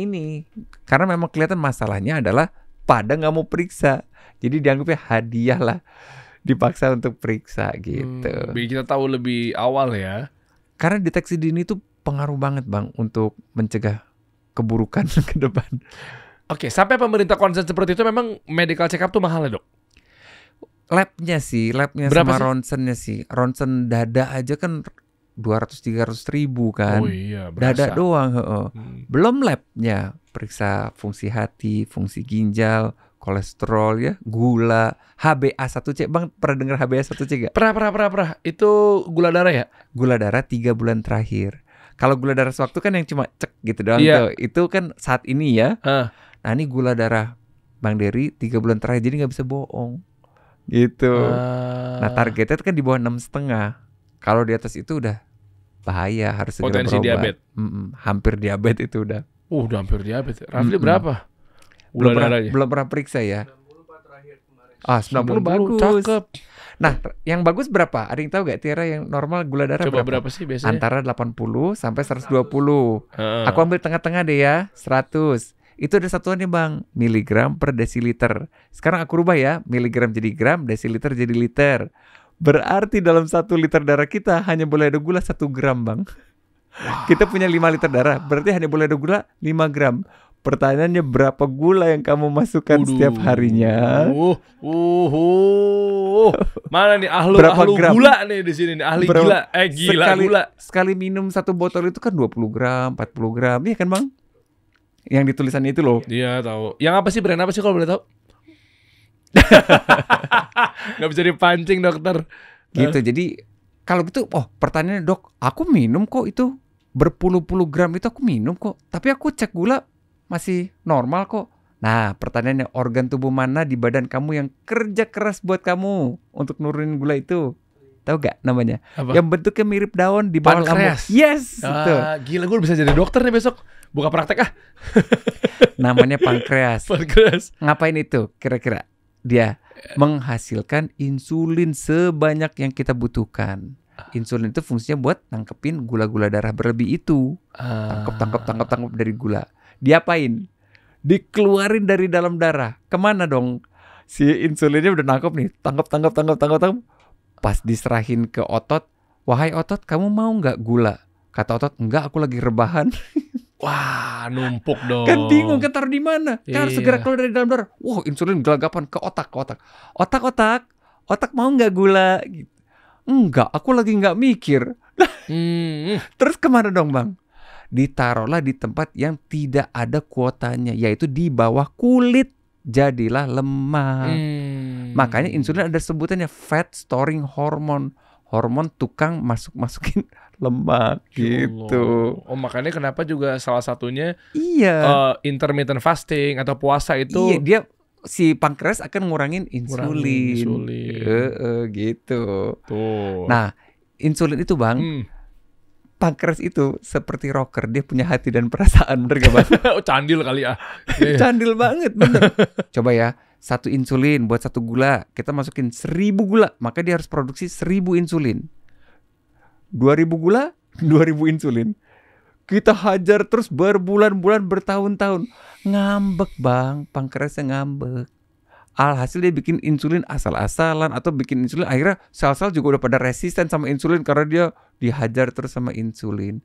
memang kelihatan masalahnya adalah pada nggak mau periksa. Jadi dianggapnya hadiah lah. Dipaksa untuk periksa gitu. Biar kita tahu lebih awal ya. Karena deteksi dini itu pengaruh banget Bang untuk mencegah keburukan ke depan. Oke, sampai pemerintah konsen seperti itu memang medical check up tuh mahal ya dok? Labnya sama ronsennya sih. Ronsen dada aja kan 200-300 ribu kan. Oh iya, berasa. Dada doang. Belum labnya. Periksa fungsi hati, fungsi ginjal, kolesterol ya, gula, HbA1c. Bang pernah dengar HbA1c gak? Pernah. Itu gula darah ya? Gula darah 3 bulan terakhir. Kalau gula darah sewaktu kan yang cuma cek gitu doang tuh. Itu kan saat ini ya. Nah ini gula darah Bang Dery 3 bulan terakhir, jadi gak bisa bohong gitu. Nah targetnya kan di bawah 6,5. Kalau di atas itu udah bahaya, harus segera potensi berobat. diabetes. Hampir diabetes itu udah. Udah hampir diabetes. Rafli berapa? Belum pernah periksa ya. 90 bagus. Cakep. Nah, yang bagus berapa? Ada yang tahu gak Tiara yang normal gula darah Coba berapa sih biasanya? Antara 80 sampai 120. Aku ambil tengah-tengah deh ya, 100. Itu ada satuannya Bang, miligram per desiliter. Sekarang aku rubah ya, miligram jadi gram, desiliter jadi liter. Berarti dalam 1 liter darah kita hanya boleh ada gula 1 gram Bang. Kita punya 5 liter darah, berarti hanya boleh ada gula 5 gram. Pertanyaannya berapa gula yang kamu masukkan setiap harinya? Mana nih ahlu gula nih di sini nih, ahli gila. Sekali minum 1 botol itu kan 20 gram, 40 gram, iya kan Bang? Yang ditulisannya itu loh. Iya tahu. Yang apa sih, brand apa sih kalau boleh tahu? Gak bisa dipancing dokter. Gitu. Jadi kalau gitu, pertanyaannya dok, aku minum kok itu berpuluh-puluh gram itu aku minum kok. Tapi aku cek gula masih normal kok. Nah pertanyaannya, organ tubuh mana di badan kamu yang kerja keras buat kamu untuk nurunin gula itu? Tahu gak namanya? Apa? Yang bentuknya mirip daun di bawah lambung. Yes. Gila, gue bisa jadi dokter nih besok. Buka praktek Namanya pankreas. Ngapain itu kira-kira? Dia menghasilkan insulin sebanyak yang kita butuhkan. Insulin itu fungsinya buat nangkepin gula-gula darah berlebih itu. Tangkap dari gula. Diapain? Dikeluarin dari dalam darah. Kemana dong? Si insulinnya udah nangkep nih. Tangkap. Pas diserahin ke otot, wahai otot, kamu mau nggak gula? Kata otot, enggak, aku lagi rebahan. Wah, numpuk dong. Kan bingung kan taruh di mana? Kan harus segera keluar dari dalam darah. Wah, insulin gelagapan ke otak. Otak mau nggak gula? Gitu. Enggak, aku lagi nggak mikir. Terus kemana dong Bang? Ditaruhlah di tempat yang tidak ada kuotanya, yaitu di bawah kulit. Jadilah lemak. Makanya insulin ada sebutannya fat storing hormone. Hormon tukang masukin lemak gitu. Oh, makanya kenapa juga salah satunya intermittent fasting atau puasa itu. Iya, dia si pankreas akan ngurangin insulin. Gitu. Tuh. Nah, insulin itu Bang pankreas itu seperti rocker, dia punya hati dan perasaan, bener gak Bang? Candil kali ah. Candil banget, bener. Coba ya, 1 insulin buat 1 gula, kita masukin 1000 gula, maka dia harus produksi 1000 insulin. 2000 gula, 2000 insulin. Kita hajar terus berbulan-bulan, bertahun-tahun. Ngambek Bang, pankreasnya ngambek. Alhasil dia bikin insulin asal-asalan, atau bikin insulin akhirnya sel-sel juga udah pada resisten sama insulin karena dia dihajar terus sama insulin.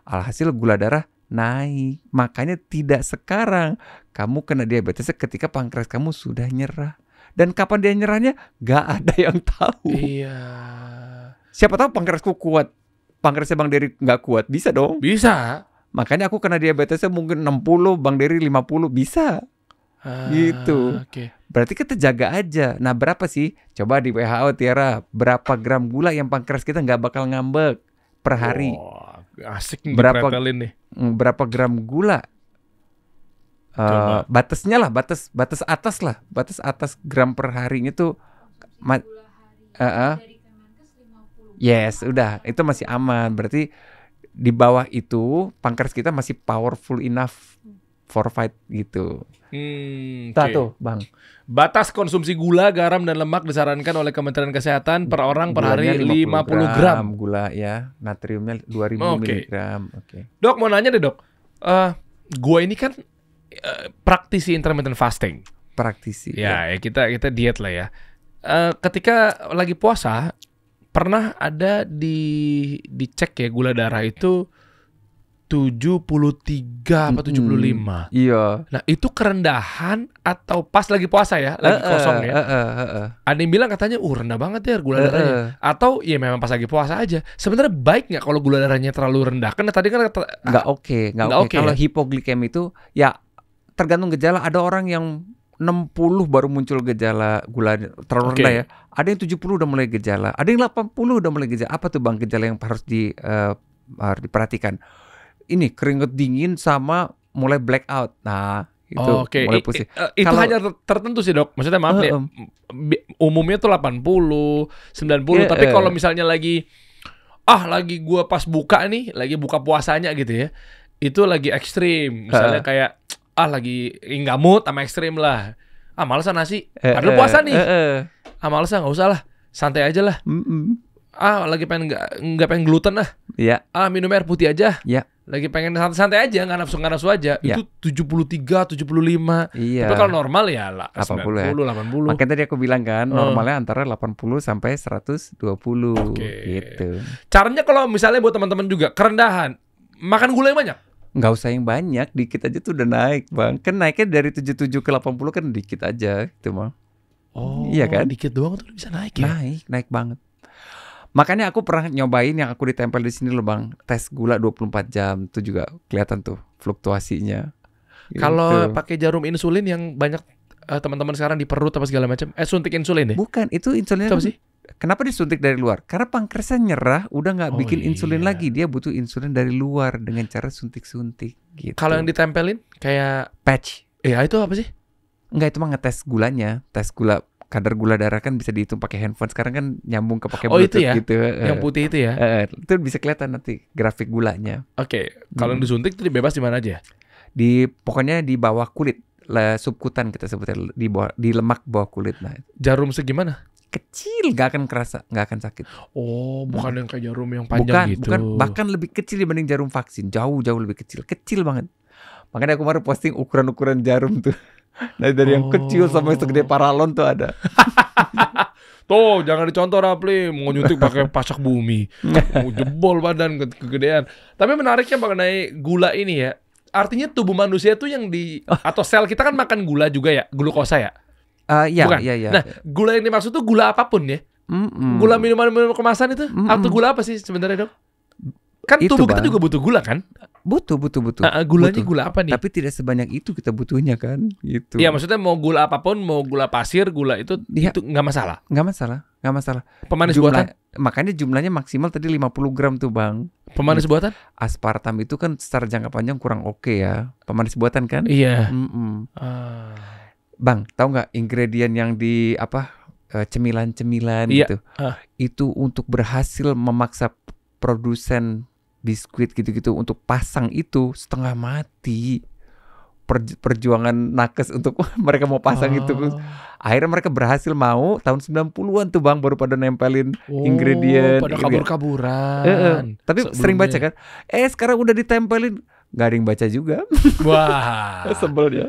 Alhasil gula darah naik. Makanya tidak sekarang kamu kena diabetes ketika pankreas kamu sudah nyerah. Dan kapan dia nyerahnya gak ada yang tahu. Iya. Siapa tahu pankreasku kuat, pankreasnya Bang Dery gak kuat, bisa dong. Bisa. Makanya aku kena diabetesnya mungkin 60, Bang Dery 50, bisa. Gitu. Okay. Berarti kita jaga aja. Nah berapa sih? Coba di WHO Tiara, berapa gram gula yang pankreas kita nggak bakal ngambek per hari? Oh, asik nih Berapa- nih. Berapa gram gula? Batasnya lah, batas atas lah, batas atas gram per harinya tuh. Gula hari dari Kemenkes 50. Yes, udah itu masih aman. Berarti di bawah itu pankreas kita masih powerful enough for fight gitu. Okay. Tuh Bang. Batas konsumsi gula, garam, dan lemak disarankan oleh Kementerian Kesehatan per orang per hari Gulanya 50 gram. gula ya, natriumnya 2000 Oke. miligram. Oke. Dok, mau nanya deh dok. Gua ini kan praktisi intermittent fasting. Praktisi. Ya kita diet lah ya. Ketika lagi puasa, pernah ada dicek ya gula darah itu 73 apa 75. Iya. Nah, itu kerendahan atau pas lagi puasa ya, lagi kosong ya. Ada yang bilang katanya rendah banget ya gula darahnya. Atau ya memang pas lagi puasa aja. Sebenarnya baik nggak kalau gula darahnya terlalu rendah? Karena tadi kan Nggak oke. Kalau hipoglikemi itu ya tergantung gejala. Ada orang yang 60 baru muncul gejala gula terlalu rendah ya. Ada yang 70 udah mulai gejala. Ada yang 80 udah mulai gejala. Apa tuh Bang gejala yang harus harus diperhatikan? Ini keringet dingin sama mulai blackout. Nah, itu mulai pusing. Itu hanya tertentu sih dok. Maksudnya maaf ya, umumnya tuh 80, 90. Tapi kalau misalnya lagi gua pas buka nih, lagi buka puasanya gitu ya, itu lagi ekstrim. Misalnya kayak lagi nggak mood sama ekstrim lah. Males nasi. Padahal puasa nih. Males nggak usah lah. Santai aja lah. Lagi pengen nggak pengen gluten lah. Iya. Minum air putih aja. Iya. Lagi pengen santai aja, nggak nafsu aja. Itu 73, 75. Iya. Tapi kalau normal ya 80 90, 80. Makanya tadi aku bilang kan, normalnya antara 80 sampai 120 gitu. Caranya kalau misalnya buat teman-teman juga kerendahan, makan gula yang banyak. Nggak usah yang banyak, dikit aja tuh udah naik Bang. Kan naiknya dari 77 ke 80 kan dikit aja gitu Bang. Iya kan? Dikit doang tuh bisa naik ya? Naik banget. Makanya aku pernah nyobain yang aku ditempel di sini loh Bang, tes gula 24 jam, tuh juga kelihatan tuh fluktuasinya. Kalau pakai jarum insulin yang banyak teman-teman sekarang di perut apa segala macam, suntik insulin ya? Bukan, itu insulinnya apa sih? Kenapa disuntik dari luar? Karena pankreasnya nyerah, udah nggak bikin insulin lagi, dia butuh insulin dari luar dengan cara suntik-suntik. Gitu. Kalau yang ditempelin kayak patch, itu apa sih? Enggak, itu mah ngetes gulanya, tes gula. Kadar gula darah kan bisa dihitung pakai handphone. Sekarang kan nyambung ke pakai Bluetooth itu ya? gitu. Yang putih itu ya? Itu bisa kelihatan nanti grafik gulanya. Oke. Kalau yang disuntik itu bebas di mana aja? Pokoknya di bawah kulit, subkutan kita sebutnya, di lemak bawah kulit. Nah, jarum segimana? Kecil, nggak akan kerasa, nggak akan sakit. Bukan yang kayak jarum yang panjang gitu. Bukan, bahkan lebih kecil dibanding jarum vaksin. Jauh lebih kecil banget. Makanya aku kemarin posting ukuran jarum tuh. Nah, dari yang kecil sampai segede paralon tuh ada. Tuh, jangan dicontoh Rapli, mau nyuntik pakai pasak bumi. Mau jebol badan kegedean. Tapi menariknya mengenai gula ini ya. Artinya tubuh manusia tuh yang atau sel kita kan makan gula juga ya, glukosa ya? Iya. Nah, gula yang dimaksud tuh gula apapun ya? Gula minuman kemasan itu? Atau gula apa sih sebenarnya dok? Kan itu, tubuh kita juga butuh gula kan? Butuh. Gulanya gula apa nih? Tapi tidak sebanyak itu kita butuhnya kan, gitu. Iya, maksudnya mau gula apapun, mau gula pasir, gula itu nggak masalah. Nggak masalah. Pemanis buatan? Makanya jumlahnya maksimal tadi 50 gram tuh Bang. Pemanis buatan? Aspartam itu kan secara jangka panjang kurang oke ya. Pemanis buatan kan? Iya. Bang, tahu nggak ingredient yang di cemilan-cemilan gitu? Itu untuk berhasil memaksa produsen biskuit gitu-gitu untuk pasang itu setengah mati. Perjuangan nakes untuk mereka mau pasang itu. Akhirnya mereka berhasil mau tahun 90-an tuh Bang, baru pada nempelin ingredient. Pada kabur-kaburan. Tapi sering baca kan. Sekarang udah ditempelin, gak ada yang baca juga. Wah. Sebel ya.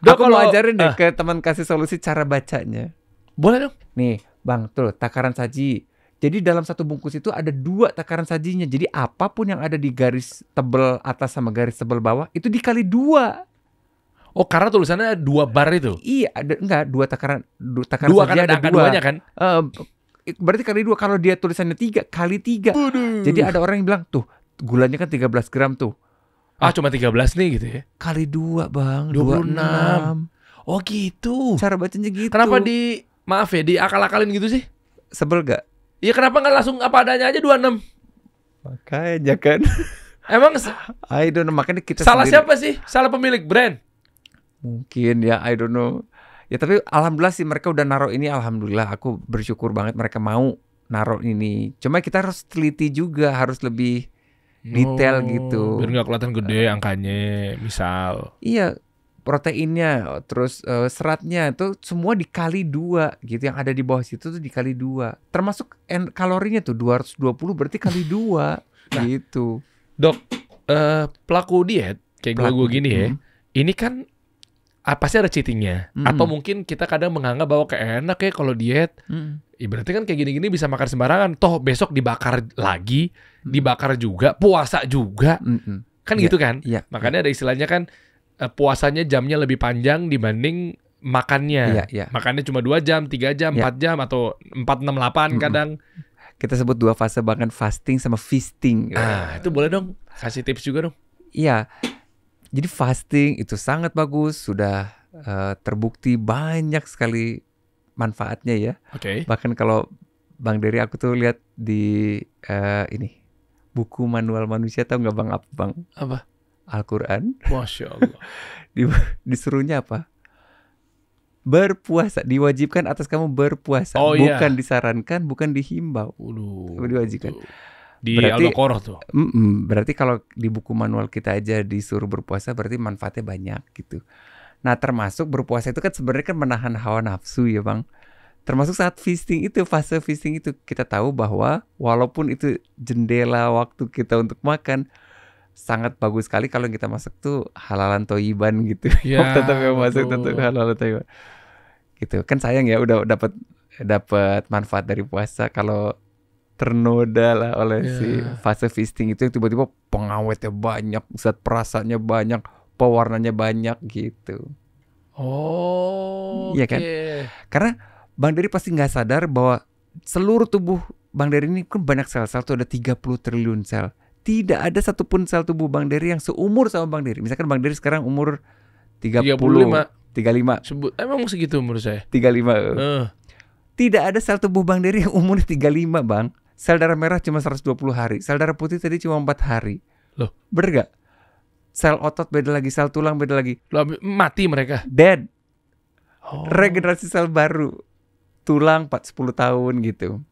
Dok, Aku mau ajarin deh ke teman kasih solusi cara bacanya. Boleh dong. Nih Bang, tuh takaran saji. Jadi dalam satu bungkus itu ada 2 takaran sajinya. Jadi apapun yang ada di garis tebal atas sama garis tebal bawah itu dikali 2. Oh, karena tulisannya 2 bar itu. Iya, ada 2 takaran. 2 takaran Dua saji kan ada angka 2. duanya kan? Berarti kali 2. Kalau dia tulisannya 3 kali 3. Jadi ada orang yang bilang tuh gulanya kan 13 gram tuh. Cuma 13 nih gitu ya. Kali 2 Bang, 26. Oh gitu. Cara bacanya gitu. Kenapa maaf ya, diakal-akalin gitu sih? Sebel gak? Iya, kenapa nggak langsung apa adanya aja 26? Makanya kan. Emang I don't know, makanya kita salah sendiri. Siapa sih? Salah pemilik brand? Mungkin ya, I don't know. Ya tapi alhamdulillah sih mereka udah naruh ini, alhamdulillah. Aku bersyukur banget mereka mau naruh ini. Cuma kita harus teliti juga, harus lebih detail gitu. Biar nggak kelihatan gede angkanya, misal. Iya, proteinnya, terus seratnya itu semua dikali 2 gitu. Yang ada di bawah situ tuh dikali 2. Termasuk kalorinya tuh 220 berarti kali 2 gitu. Dok, pelaku diet kayak gue gini ya. Ini kan pasti ada cheatingnya. Atau mungkin kita kadang menganggap bahwa kayak enak ya kalau diet. Berarti kan kayak gini-gini bisa makan sembarangan. Toh besok dibakar lagi, dibakar juga, puasa juga. Kan gitu kan? Makanya ada istilahnya kan puasanya jamnya lebih panjang dibanding makannya. Makannya cuma 2 jam, 3 jam, 4 jam atau 4, 6, 8 kadang. Kita sebut 2 fase, bahkan fasting sama feasting. Itu boleh dong kasih tips juga dong. Iya. Jadi fasting itu sangat bagus, sudah terbukti banyak sekali manfaatnya ya. Bahkan kalau Bang Dery, aku tuh lihat di ini buku manual manusia, tahu nggak Bang apa Bang? Apa? Al-Quran. Masya Allah. Disuruhnya apa? Berpuasa, diwajibkan atas kamu berpuasa, bukan disarankan, bukan dihimbau. Diwajibkan. Di Al-Baqarah tuh. Berarti kalau di buku manual kita aja disuruh berpuasa, berarti manfaatnya banyak gitu. Nah, termasuk berpuasa itu kan sebenarnya kan menahan hawa nafsu ya Bang. Termasuk saat feasting itu, fase feasting itu kita tahu bahwa walaupun itu jendela waktu kita untuk makan, sangat bagus sekali kalau kita masak tuh halalan toyiban gitu. Ya, tetap yang masak tetap halalan toyiban. Gitu. Kan sayang ya udah dapat manfaat dari puasa kalau ternoda lah oleh si fase feasting itu, tiba-tiba pengawetnya banyak, zat perasaannya banyak, pewarnanya banyak gitu. Iya kan? Karena Bang Dery pasti nggak sadar bahwa seluruh tubuh Bang Dery ini kan banyak sel-sel tuh, ada 30 triliun sel. Tidak ada satupun sel tubuh Bang Dery yang seumur sama Bang Dery. Misalkan Bang Dery sekarang umur 35. Sebut emang segitu umur saya? 35. Tidak ada sel tubuh Bang Dery yang umur 35 Bang. Sel darah merah cuma 120 hari. Sel darah putih tadi cuma 4 hari. Loh, bener gak? Sel otot beda lagi, sel tulang beda lagi. Loh, mati mereka? Dead. Regenerasi sel baru. Tulang 10 tahun gitu.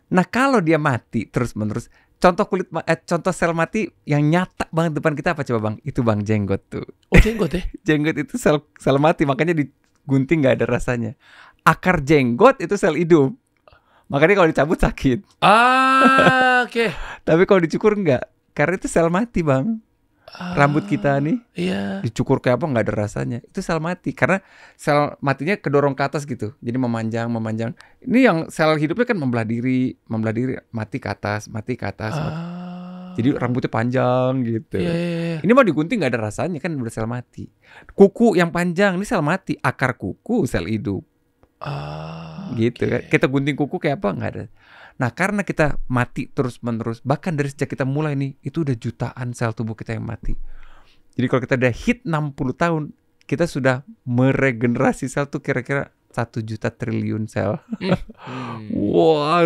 Nah kalau dia mati terus-menerus, contoh sel mati yang nyata banget depan kita apa coba Bang? Itu Bang, jenggot tuh. Oh, jenggot ya? Jenggot itu sel mati, makanya digunting gak ada rasanya. Akar jenggot itu sel hidup. Makanya kalau dicabut sakit. Oke. Tapi kalau dicukur enggak, karena itu sel mati Bang. Rambut kita nih, dicukur kayak apa nggak ada rasanya. Itu sel mati, karena sel matinya kedorong ke atas gitu. Jadi memanjang. Ini yang sel hidupnya kan membelah diri, mati ke atas. Mati. Jadi rambutnya panjang gitu. Ini mau digunting nggak ada rasanya, kan udah sel mati. Kuku yang panjang, ini sel mati. Akar kuku sel hidup. Gitu kan. Kita gunting kuku kayak apa nggak ada. Nah karena kita mati terus-menerus, bahkan dari sejak kita mulai nih, itu udah jutaan sel tubuh kita yang mati. Jadi kalau kita udah hit 60 tahun, kita sudah meregenerasi sel tuh kira-kira 1 juta triliun sel. Wah,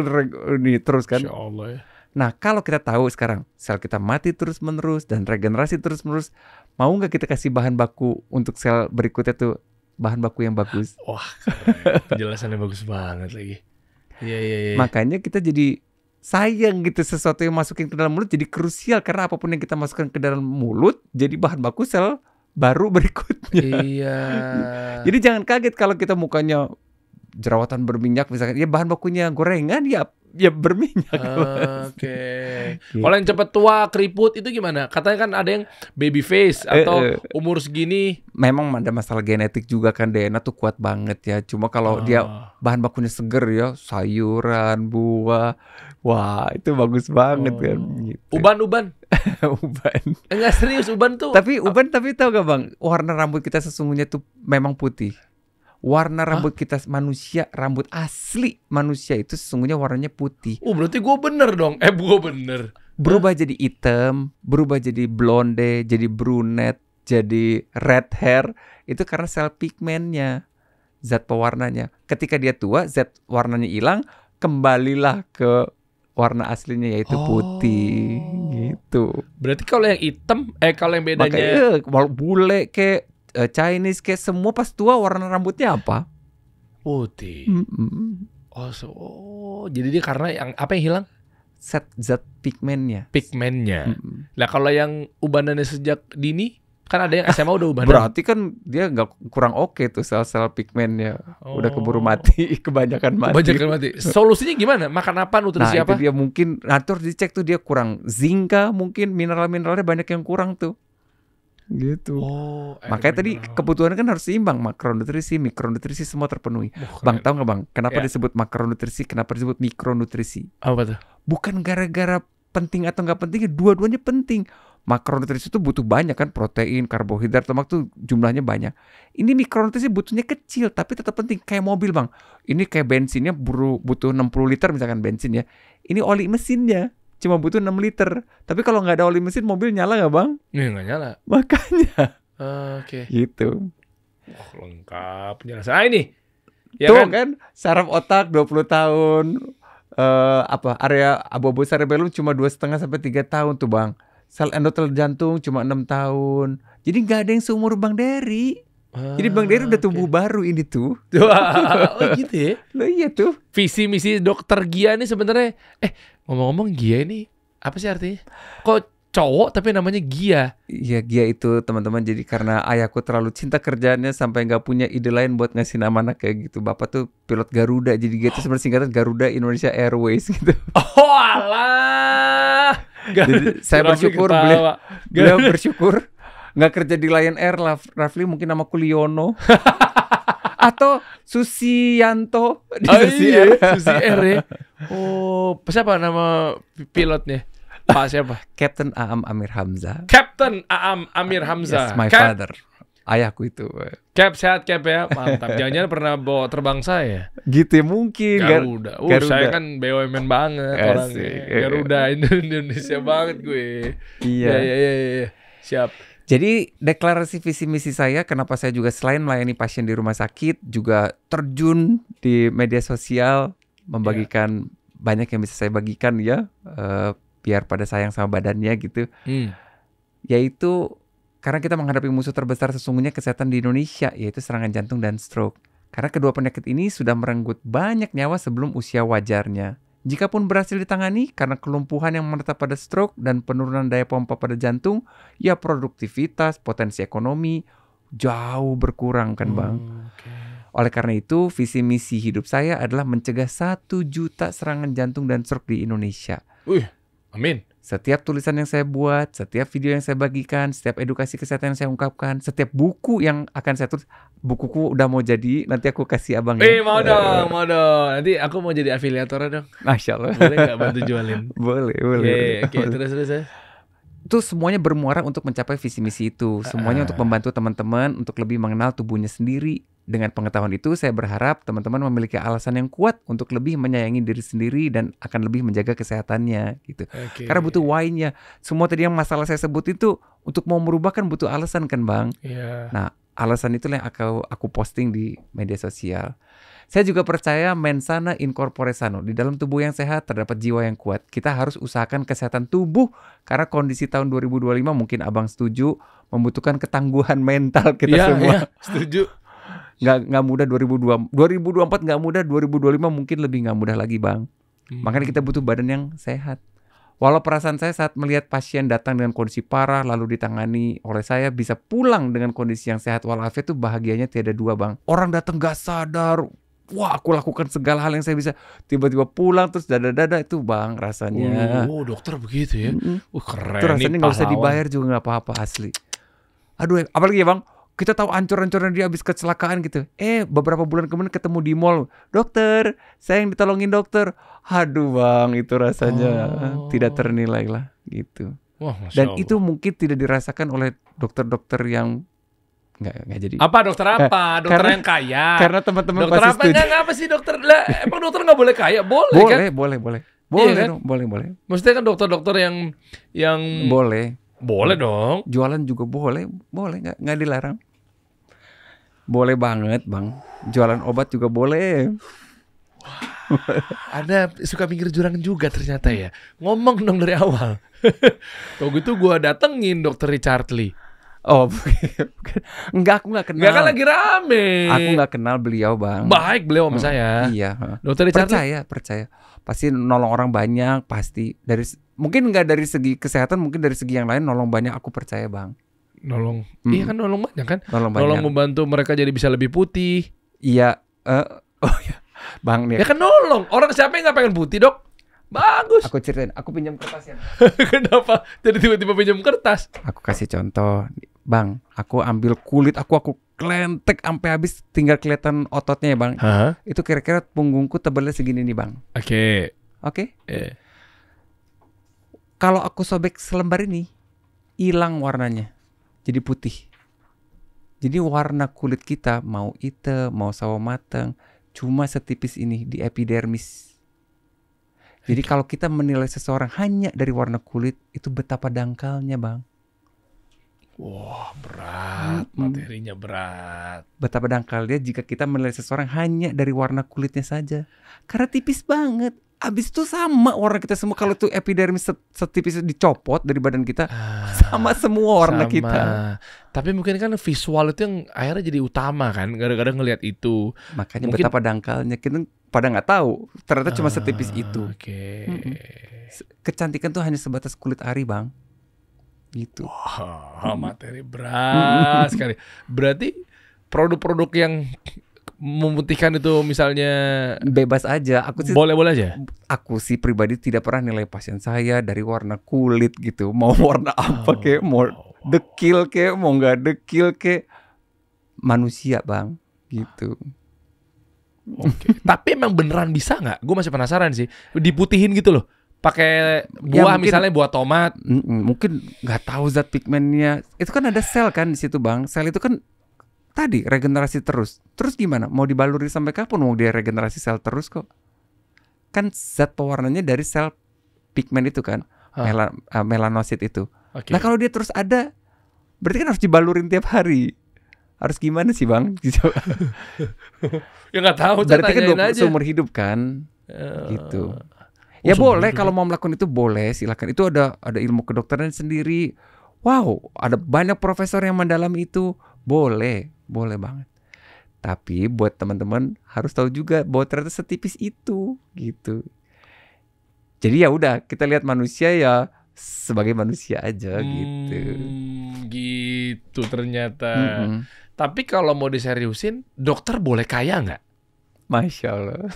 ini terus kan. Insya Allah ya. Nah kalau kita tahu sekarang sel kita mati terus-menerus dan regenerasi terus-menerus, mau nggak kita kasih bahan baku untuk sel berikutnya tuh, bahan baku yang bagus? Wah, penjelasannya bagus banget lagi. Iya. Makanya kita jadi sayang gitu sesuatu yang masukin ke dalam mulut jadi krusial karena apapun yang kita masukkan ke dalam mulut jadi bahan baku sel baru berikutnya. Iya. Jadi jangan kaget kalau kita mukanya jerawatan berminyak misalkan, ya bahan bakunya gorengan ya berminyak. Oke. Kalau yang cepet tua keriput itu gimana? Katanya kan ada yang baby face atau umur segini. Memang ada masalah genetik juga kan, DNA tuh kuat banget ya. Cuma kalau dia bahan bakunya seger ya, sayuran, buah, wah itu bagus banget kan. Gitu. Uban. Uban. Enggak serius uban tuh. Tapi tahu gak bang, warna rambut kita sesungguhnya tuh memang putih. Warna rambut kita manusia, rambut asli manusia itu sesungguhnya warnanya putih. Berarti gue bener dong. Gue bener. Berubah jadi hitam, berubah jadi blonde, jadi brunette, jadi red hair. Itu karena sel pigmennya, zat pewarnanya. Ketika dia tua, zat warnanya hilang, kembalilah ke warna aslinya yaitu putih. Gitu. Berarti kalau yang hitam, kalau yang bedanya bule kayak Chinese kayak semua pas tua warna rambutnya apa? Putih. Jadi dia karena yang apa yang hilang? Zat pigmennya. Nah kalau yang ubanannya sejak dini, kan ada yang SMA udah ubanan. Berarti kan dia nggak kurang oke tuh sel-sel pigmennya udah keburu mati, kebanyakan mati. Solusinya gimana? Makan apa? Nutrisi apa? Nah itu dia mungkin ngatur dicek tuh dia kurang zinc, mungkin mineral-mineralnya banyak yang kurang tuh. Gitu. Makanya tadi kebutuhan kan harus seimbang, makronutrisi, mikronutrisi semua terpenuhi. Bang, tahu nggak bang, kenapa disebut makronutrisi, kenapa disebut mikronutrisi? Apa tuh? Bukan gara-gara penting atau nggak penting, dua-duanya penting. Makronutrisi itu butuh banyak kan, protein, karbohidrat, lemak tuh jumlahnya banyak. Ini mikronutrisi butuhnya kecil, tapi tetap penting. Kayak mobil bang, ini kayak bensinnya butuh 60 liter misalkan bensin ya. Ini oli mesinnya cuma butuh 6 liter. Tapi kalau nggak ada oli mesin, mobil nyala nggak bang? Iya nggak nyala. Makanya. Oke. Gitu. Lengkap penjelasan. Ini. Ya tuh kan saraf otak 20 tahun. Area abu-abu cerebellum cuma 2,5 sampai 3 tahun tuh bang. Sel endotel jantung cuma 6 tahun. Jadi nggak ada yang seumur Bang Dery. Jadi Bang Dery udah tumbuh baru ini tuh. Gitu ya? Loh iya tuh. Visi misi dokter Gia ini sebenarnya. Ngomong-ngomong Gia ini apa sih artinya? Kok cowok tapi namanya Gia? Iya Gia itu teman-teman. Jadi karena ayahku terlalu cinta kerjaannya sampai nggak punya ide lain buat ngasih nama anak kayak gitu. Bapak tuh pilot Garuda. Jadi Gia itu sebenarnya singkatan Garuda Indonesia Airways gitu. Oh alah. Jadi saya bersyukur beliau bersyukur nggak kerja di Lion Air lah, Rafli mungkin nama Kuliono atau Susianto di Susi Air ya. Siapa nama pilotnya? Pak siapa? Captain Aam Amir Hamzah. Captain Aam Amir Hamzah. Yes, my father. Ayahku itu. Cap sehat Cap ya, mantap. Jangan-jangan pernah bawa terbang saya. Gitu ya mungkin. Garuda. Saya kan BUMN banget orangnya. Garuda Indonesia banget gue. Iya. Siap. Jadi deklarasi visi misi saya, kenapa saya juga selain melayani pasien di rumah sakit, juga terjun di media sosial, membagikan banyak yang bisa saya bagikan ya, biar pada sayang sama badannya gitu. Yaitu karena kita menghadapi musuh terbesar sesungguhnya kesehatan di Indonesia, yaitu serangan jantung dan stroke. Karena kedua penyakit ini sudah merenggut banyak nyawa sebelum usia wajarnya. Jikapun berhasil ditangani karena kelumpuhan yang menetap pada stroke dan penurunan daya pompa pada jantung, ya produktivitas, potensi ekonomi jauh berkurang kan bang. Oleh karena itu, visi misi hidup saya adalah mencegah 1 juta serangan jantung dan stroke di Indonesia. Amin. Setiap tulisan yang saya buat, setiap video yang saya bagikan, setiap edukasi kesehatan yang saya ungkapkan, setiap buku yang akan saya tulis, bukuku udah mau jadi, nanti aku kasih abang ya. Mau dong. Nanti aku mau jadi afiliatornya dong. Masya Allah. Boleh gak bantu jualin? Boleh. Oke, terus. Itu semuanya bermuara untuk mencapai visi misi itu. Semuanya untuk membantu teman-teman untuk lebih mengenal tubuhnya sendiri. Dengan pengetahuan itu, saya berharap teman-teman memiliki alasan yang kuat untuk lebih menyayangi diri sendiri dan akan lebih menjaga kesehatannya gitu. Karena butuh why-nya. Semua tadi yang masalah saya sebut itu untuk mau merubah kan butuh alasan kan bang. Nah alasan itulah yang aku posting di media sosial. Saya juga percaya mens sana in corpore sano. Di dalam tubuh yang sehat terdapat jiwa yang kuat. Kita harus usahakan kesehatan tubuh karena kondisi tahun 2025 mungkin abang setuju membutuhkan ketangguhan mental kita semua. Setuju. Nggak mudah 2024 nggak mudah, 2025 mungkin lebih nggak mudah lagi bang. Makanya kita butuh badan yang sehat. Walau perasaan saya saat melihat pasien datang dengan kondisi parah lalu ditangani oleh saya bisa pulang dengan kondisi yang sehat walafiat, itu bahagianya tiada dua, Bang. Orang datang gak sadar, wah aku lakukan segala hal yang saya bisa, tiba-tiba pulang terus dada-dada, itu Bang rasanya. Dokter begitu ya. Keren. Itu rasanya gak usah dibayar juga gak apa-apa, asli. Aduh, apalagi ya Bang, kita tahu ancur-ancuran dia habis kecelakaan gitu. Beberapa bulan kemudian ketemu di mall. Dokter, saya yang ditolongin dokter. Aduh Bang, itu rasanya tidak ternilai lah gitu. Wah, dan Allah. Itu mungkin tidak dirasakan oleh dokter-dokter yang nggak jadi. Apa dokter apa? Dokter yang kaya. Karena teman-teman dokter pasti apa? setuju. Apa sih dokter? Lah, emang dokter nggak boleh kaya? Boleh kan? Boleh. Iya kan? Dong, boleh. Maksudnya kan dokter-dokter yang Boleh dong. Jualan juga boleh nggak dilarang. Boleh banget Bang. Jualan obat juga boleh. Anda suka pinggir jurang juga ternyata ya. Ngomong dong dari awal. Kalau gitu gue datengin dokter Richard Lee. Oh, enggak, aku nggak kenal. Enggak kan lagi rame. Aku nggak kenal beliau Bang. Baik beliau sama saya. Iya. Dokter Richard percaya. Pasti nolong orang banyak, pasti mungkin nggak dari segi kesehatan, mungkin dari segi yang lain nolong banyak. Aku percaya Bang. Nolong. Iya kan nolong banyak kan. Nolong membantu mereka jadi bisa lebih putih. Iya. Iya. Bang nih. Ya kan nolong. Orang siapa yang nggak pengen putih dok? Bagus. Aku ceritain. Aku pinjam kertas ya. Kenapa? Jadi tiba-tiba pinjam kertas. Aku kasih contoh. Bang, aku ambil kulit aku klentek sampai habis, tinggal kelihatan ototnya ya Bang. Itu kira-kira punggungku tebalnya segini nih Bang. Oke. Kalau aku sobek selembar ini, hilang warnanya. Jadi putih. Jadi warna kulit kita mau hitam, mau sawo matang, cuma setipis ini di epidermis. Jadi kalau kita menilai seseorang hanya dari warna kulit, itu betapa dangkalnya Bang. Wah, berat. Materinya berat. Betapa dangkalnya jika kita menilai seseorang hanya dari warna kulitnya saja. Karena tipis banget. Abis itu sama warna kita semua. Kalau tuh epidermis setipis dicopot dari badan kita, sama semua warna kita. Tapi mungkin kan visual itu yang akhirnya jadi utama kan. Gara-gara ngelihat itu. Makanya betapa dangkalnya. Kita pada nggak tahu. Ternyata cuma setipis itu. Kecantikan tuh hanya sebatas kulit ari Bang. Gitu. Wah, materi berat sekali. Berarti produk-produk yang memutihkan itu misalnya bebas aja. Aku sih boleh aja. Aku sih pribadi tidak pernah nilai pasien saya dari warna kulit gitu. Mau warna apa kek, mau dekil kek, mau nggak dekil kek, manusia Bang. Gitu. Oke. Tapi emang beneran bisa nggak? Gue masih penasaran sih. Diputihin gitu loh. Pakai buah ya, misalnya buah tomat. Mungkin nggak tahu zat pigmennya. Itu kan ada sel kan di situ Bang. Sel itu kan tadi regenerasi terus. Terus gimana? Mau dibaluri sampai kapan mau dia regenerasi sel terus kok? Kan zat pewarnanya dari sel pigmen itu kan. Melanosit itu. Nah kalau dia terus ada, berarti kan harus dibalurin tiap hari. Harus gimana sih Bang? Ya nggak tahu. Berarti kan seumur hidup kan. Gitu. Ya boleh kalau mau melakukan itu boleh, silakan. Itu ada ilmu kedokteran sendiri. Wow, ada banyak profesor yang mendalami itu. Boleh banget. Tapi buat teman-teman harus tahu juga bahwa ternyata setipis itu gitu. Jadi ya udah, kita lihat manusia ya sebagai manusia aja gitu. Gitu ternyata. Tapi kalau mau diseriusin, dokter boleh kaya nggak? Masya Allah.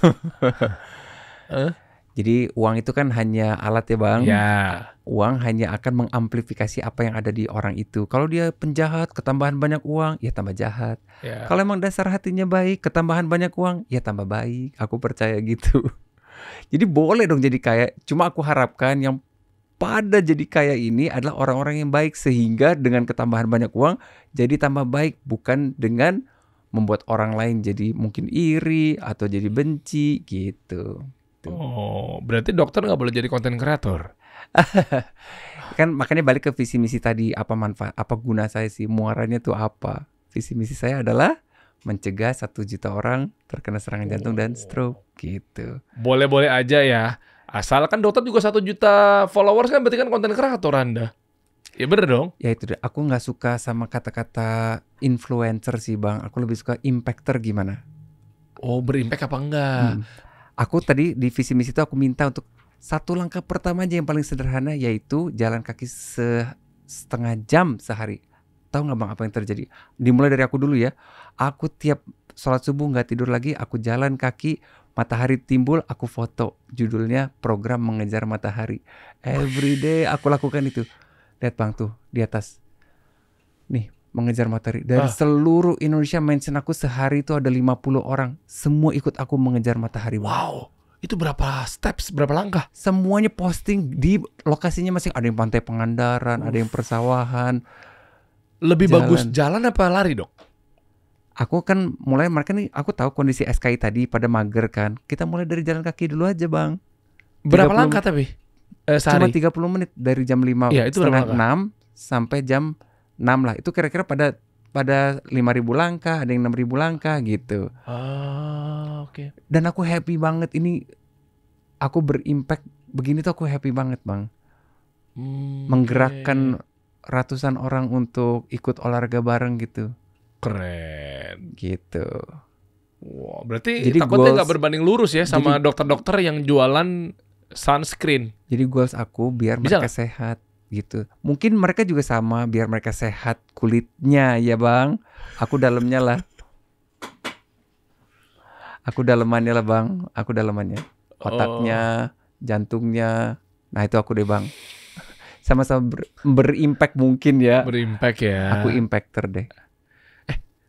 Jadi uang itu kan hanya alat ya Bang. Ya. Uang hanya akan mengamplifikasi apa yang ada di orang itu. Kalau dia penjahat, ketambahan banyak uang, ya tambah jahat. Ya. Kalau emang dasar hatinya baik, ketambahan banyak uang, ya tambah baik. Aku percaya gitu. Jadi boleh dong jadi kaya. Cuma aku harapkan yang pada jadi kaya ini adalah orang-orang yang baik. Sehingga dengan ketambahan banyak uang, jadi tambah baik. Bukan dengan membuat orang lain jadi mungkin iri atau jadi benci gitu. Oh, berarti dokter nggak boleh jadi konten kreator? Kan makanya balik ke visi misi tadi, apa manfaat, apa guna saya sih, muaranya tuh apa? Visi misi saya adalah mencegah 1 juta orang terkena serangan jantung dan stroke gitu. Boleh-boleh aja ya, asalkan dokter juga 1 juta followers kan berarti kan konten kreator Anda. Ya bener dong. Ya itu deh, aku nggak suka sama kata-kata influencer sih Bang. Aku lebih suka impactor gimana? Oh, berimpact apa enggak? Aku tadi di visi misi itu aku minta untuk satu langkah pertama aja yang paling sederhana, yaitu jalan kaki setengah jam sehari. Tahu nggak bang apa yang terjadi? Dimulai dari aku dulu ya. Aku tiap sholat subuh nggak tidur lagi, aku jalan kaki, matahari timbul, aku foto. Judulnya Program Mengejar Matahari. Every day aku lakukan itu. Lihat bang tuh di atas. Nih, mengejar matahari. Dari seluruh Indonesia mention aku sehari itu ada 50 orang. Semua ikut aku mengejar matahari. Wow, itu berapa steps, berapa langkah? Semuanya posting di lokasinya masing. Ada yang Pantai Pangandaran, ada yang persawahan. Lebih bagus jalan apa lari dok? Aku kan mulai, mereka nih, aku tahu kondisi SKI tadi pada mager kan. Kita mulai dari jalan kaki dulu aja bang. Berapa langkah tapi? Cuma 30 menit dari jam 5, ya, itu setengah 6 sampai jam 6 lah. Itu kira-kira pada 5.000 langkah, ada yang 6.000 langkah gitu. Oke. Dan aku happy banget ini, aku berimpact begini tuh aku happy banget bang. Menggerakkan ratusan orang untuk ikut olahraga bareng gitu. Keren. Gitu. Wow, berarti jadi takutnya nggak berbanding lurus ya sama dokter-dokter yang jualan sunscreen. Jadi goals aku biar mereka sehat gitu. Mungkin mereka juga sama, biar mereka sehat kulitnya ya bang. Aku dalamnya lah. Aku dalamannya lah bang. Aku dalamannya. Otaknya, jantungnya. Nah itu aku deh bang. Sama-sama berimpact mungkin ya. Berimpact ya. Aku impactor deh.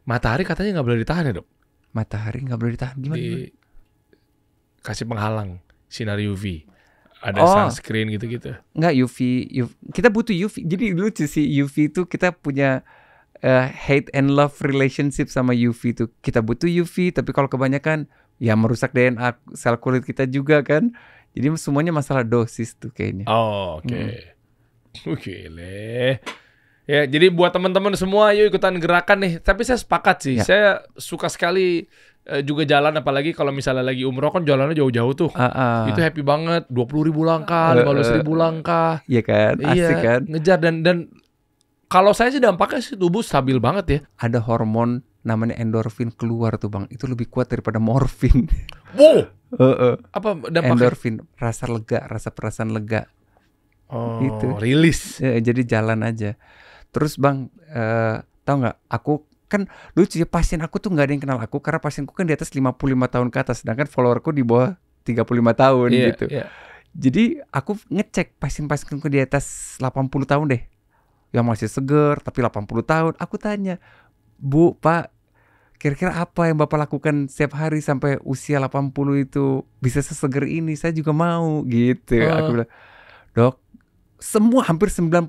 Matahari katanya nggak boleh ditahan ya dok? Matahari nggak boleh ditahan gimana? Kasih penghalang sinar UV. Ada sunscreen gitu-gitu. Nggak UV. Kita butuh UV. Jadi lucu sih UV itu kita punya hate and love relationship sama UV itu. Kita butuh UV, tapi kalau kebanyakan ya merusak DNA sel kulit kita juga kan. Jadi semuanya masalah dosis tuh kayaknya. Oke. Ya, jadi buat teman-teman semua yuk ikutan gerakan nih. Tapi saya sepakat sih. Ya. Saya suka sekali juga jalan, apalagi kalau misalnya lagi umroh kan jalannya jauh-jauh tuh. Itu happy banget. 20.000 langkah, 15.000 langkah. Iya kan? Asik kan? Ngejar dan kalau saya sih dampaknya sih tubuh stabil banget ya. Ada hormon namanya endorfin keluar tuh bang. Itu lebih kuat daripada morfin. Wow. Apa dampaknya? Endorfin, rasa lega, rasa perasaan lega. Itu rilis. Jadi jalan aja. Terus bang, tahu nggak? Aku kan lucu ya, pasien aku tuh nggak ada yang kenal aku karena pasienku kan di atas 55 tahun ke atas, sedangkan followerku di bawah 35 tahun gitu. Jadi aku ngecek pasien-pasienku di atas 80 tahun deh, yang masih seger tapi 80 tahun. Aku tanya, Bu, Pak, kira-kira apa yang Bapak lakukan setiap hari sampai usia 80 itu bisa seseger ini? Saya juga mau gitu. Aku bilang, Dok, semua hampir 90%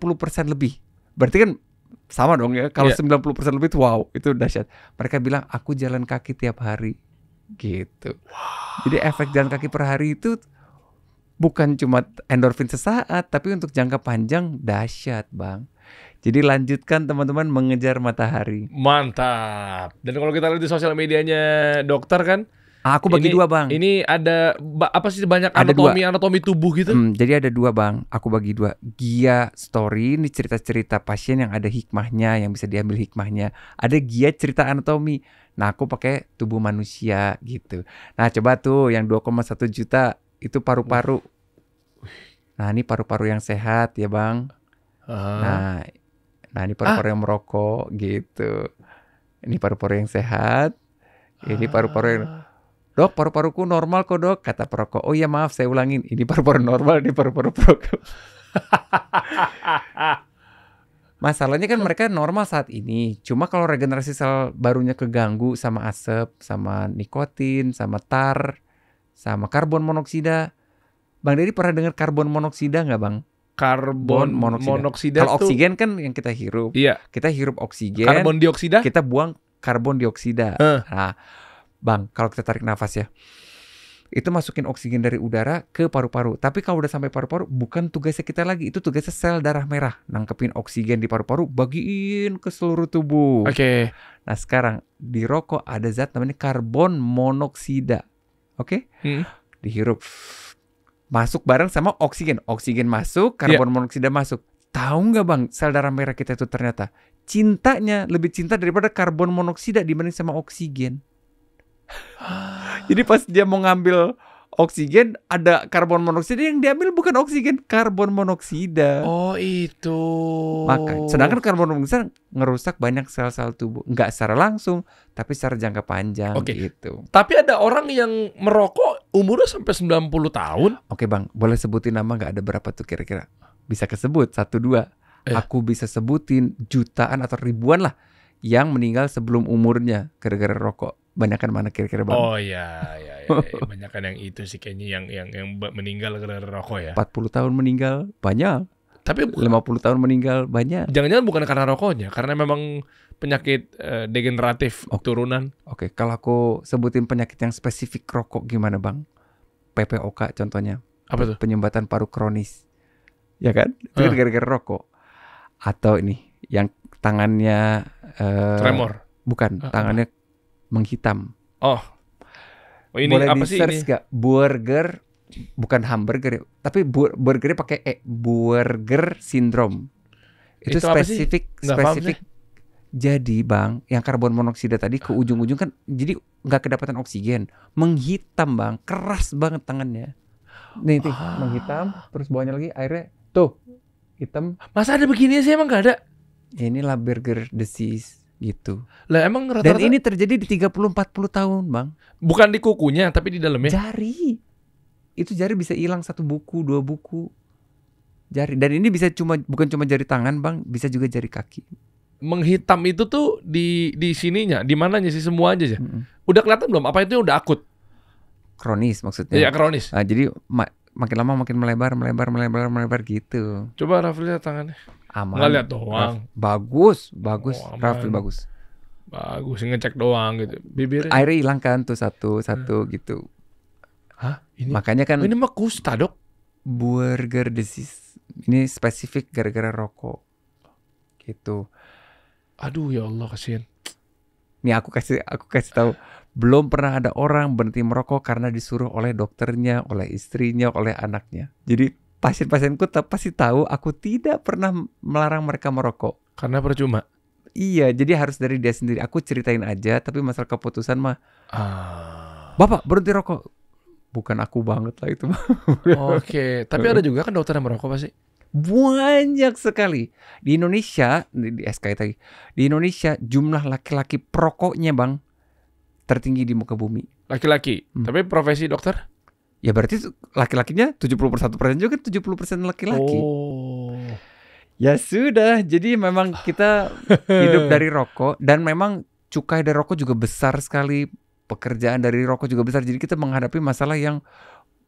lebih. Berarti kan sama dong ya. Kalau 90% lebih itu wow, itu dahsyat. Mereka bilang aku jalan kaki tiap hari gitu. Jadi efek jalan kaki per hari itu bukan cuma endorfin sesaat, tapi untuk jangka panjang dahsyat bang. Jadi lanjutkan teman-teman mengejar matahari. Mantap. Dan kalau kita lihat di sosial medianya dokter kan, aku bagi dua bang. Ini ada apa sih, banyak anatomi tubuh gitu? Jadi ada dua bang. Aku bagi dua. Gia story, ini cerita-cerita pasien yang ada hikmahnya, yang bisa diambil hikmahnya. Ada Gia cerita anatomi. Nah aku pakai tubuh manusia gitu. Nah coba tuh yang 2,1 juta itu paru-paru. Nah ini paru-paru yang sehat ya bang. Nah ini paru-paru yang merokok gitu. Ini paru-paru yang sehat. Ini paru-paru yang... Dok, paru-paruku normal kok dok, kata perokok. Oh iya maaf, saya ulangin. Ini paru-paru normal, ini paru-paru perokok. Masalahnya kan mereka normal saat ini. Cuma kalau regenerasi sel barunya keganggu sama asap, sama nikotin, sama tar, sama karbon monoksida. Bang Dedi pernah dengar karbon monoksida nggak bang? Karbon monoksida. Kalau oksigen kan yang kita hirup. Iya. Kita hirup oksigen. Karbon dioksida? Kita buang karbon dioksida. Nah, bang, kalau kita tarik nafas ya, itu masukin oksigen dari udara ke paru-paru. Tapi kalau udah sampai paru-paru, bukan tugasnya kita lagi. Itu tugasnya sel darah merah. Nangkepin oksigen di paru-paru, bagiin ke seluruh tubuh. Oke. Nah sekarang, di rokok ada zat namanya karbon monoksida. Oke? Dihirup. Masuk bareng sama oksigen. Oksigen masuk, karbon monoksida masuk. Tahu nggak bang, sel darah merah kita itu ternyata cintanya lebih cinta daripada karbon monoksida dibanding sama oksigen. Jadi pas dia mau ngambil oksigen, ada karbon monoksida, yang diambil bukan oksigen, karbon monoksida. Oh itu. Maka, sedangkan karbon monoksida ngerusak banyak sel-sel tubuh, nggak secara langsung, tapi secara jangka panjang gitu. Tapi ada orang yang merokok umurnya sampai 90 tahun. Oke bang, boleh sebutin nama nggak, ada berapa tuh kira-kira? Bisa kesebut 1-2. Aku bisa sebutin jutaan atau ribuan lah yang meninggal sebelum umurnya gara-gara rokok. Banyakan mana kira-kira bang? Oh iya. Banyakan yang itu sih kayaknya yang meninggal gara-gara rokok ya. 40 tahun meninggal banyak. Tapi 50 tahun meninggal banyak. Jangan-jangan bukan karena rokoknya, karena memang penyakit degeneratif turunan. Oke, kalau aku sebutin penyakit yang spesifik rokok gimana bang? PPOK contohnya. Apa tuh? Penyumbatan paru kronis. Ya kan? Itu kan gara-gara rokok. Atau ini yang tangannya tremor. Bukan, tangannya menghitam. Oh ini boleh apa sih ini? Gak? Burger, bukan hamburger, tapi burgernya pakai burger syndrome. Itu spesifik. Jadi bang, yang karbon monoksida tadi ke ujung-ujung kan, jadi nggak kedapatan oksigen, menghitam bang, keras banget tangannya. Nih menghitam, terus bawahnya lagi airnya tuh hitam. Masa ada begini sih, emang nggak ada? Inilah burger disease. Gitu. Lah emang rata-rata. Dan ini terjadi di 30-40 tahun bang. Bukan di kukunya tapi di dalamnya. Jari. Itu jari bisa hilang 1 buku, 2 buku. Jari. Dan ini bisa bukan cuma jari tangan bang, bisa juga jari kaki. Menghitam itu tuh di sininya, di mananya sih, semua aja. Udah kelihatan belum? Apa itu udah akut? Kronis maksudnya. Iya kronis. Nah, jadi makin lama makin melebar gitu. Coba Rafli lihat tangannya. Aman. Nggak lihat doang. Bagus. Oh, Rafli bagus. Bagus, ngecek doang gitu. Bibirnya. Airnya hilang kan tuh satu gitu. Hah? Ini? Makanya kan. Ini mah kusta dok. Burger disease. Ini spesifik gara-gara rokok. Gitu. Aduh ya Allah, kasihan. Nih aku kasih tahu. Belum pernah ada orang berhenti merokok karena disuruh oleh dokternya, oleh istrinya, oleh anaknya. Jadi pasien-pasienku pasti tahu aku tidak pernah melarang mereka merokok. Karena percuma. Iya, jadi harus dari dia sendiri. Aku ceritain aja, tapi masalah keputusan mah, Bapak berhenti rokok. Bukan aku banget lah itu. Oke, tapi ada juga kan dokter yang merokok pasti. Banyak sekali. Di Indonesia, di SKI tadi, di Indonesia jumlah laki-laki perokoknya bang, tertinggi di muka bumi. Laki-laki, tapi profesi dokter? Ya berarti laki-lakinya 71% juga, 70% laki-laki. Oh. Ya sudah, jadi memang kita hidup dari rokok. Dan memang cukai dari rokok juga besar sekali. Pekerjaan dari rokok juga besar. Jadi kita menghadapi masalah yang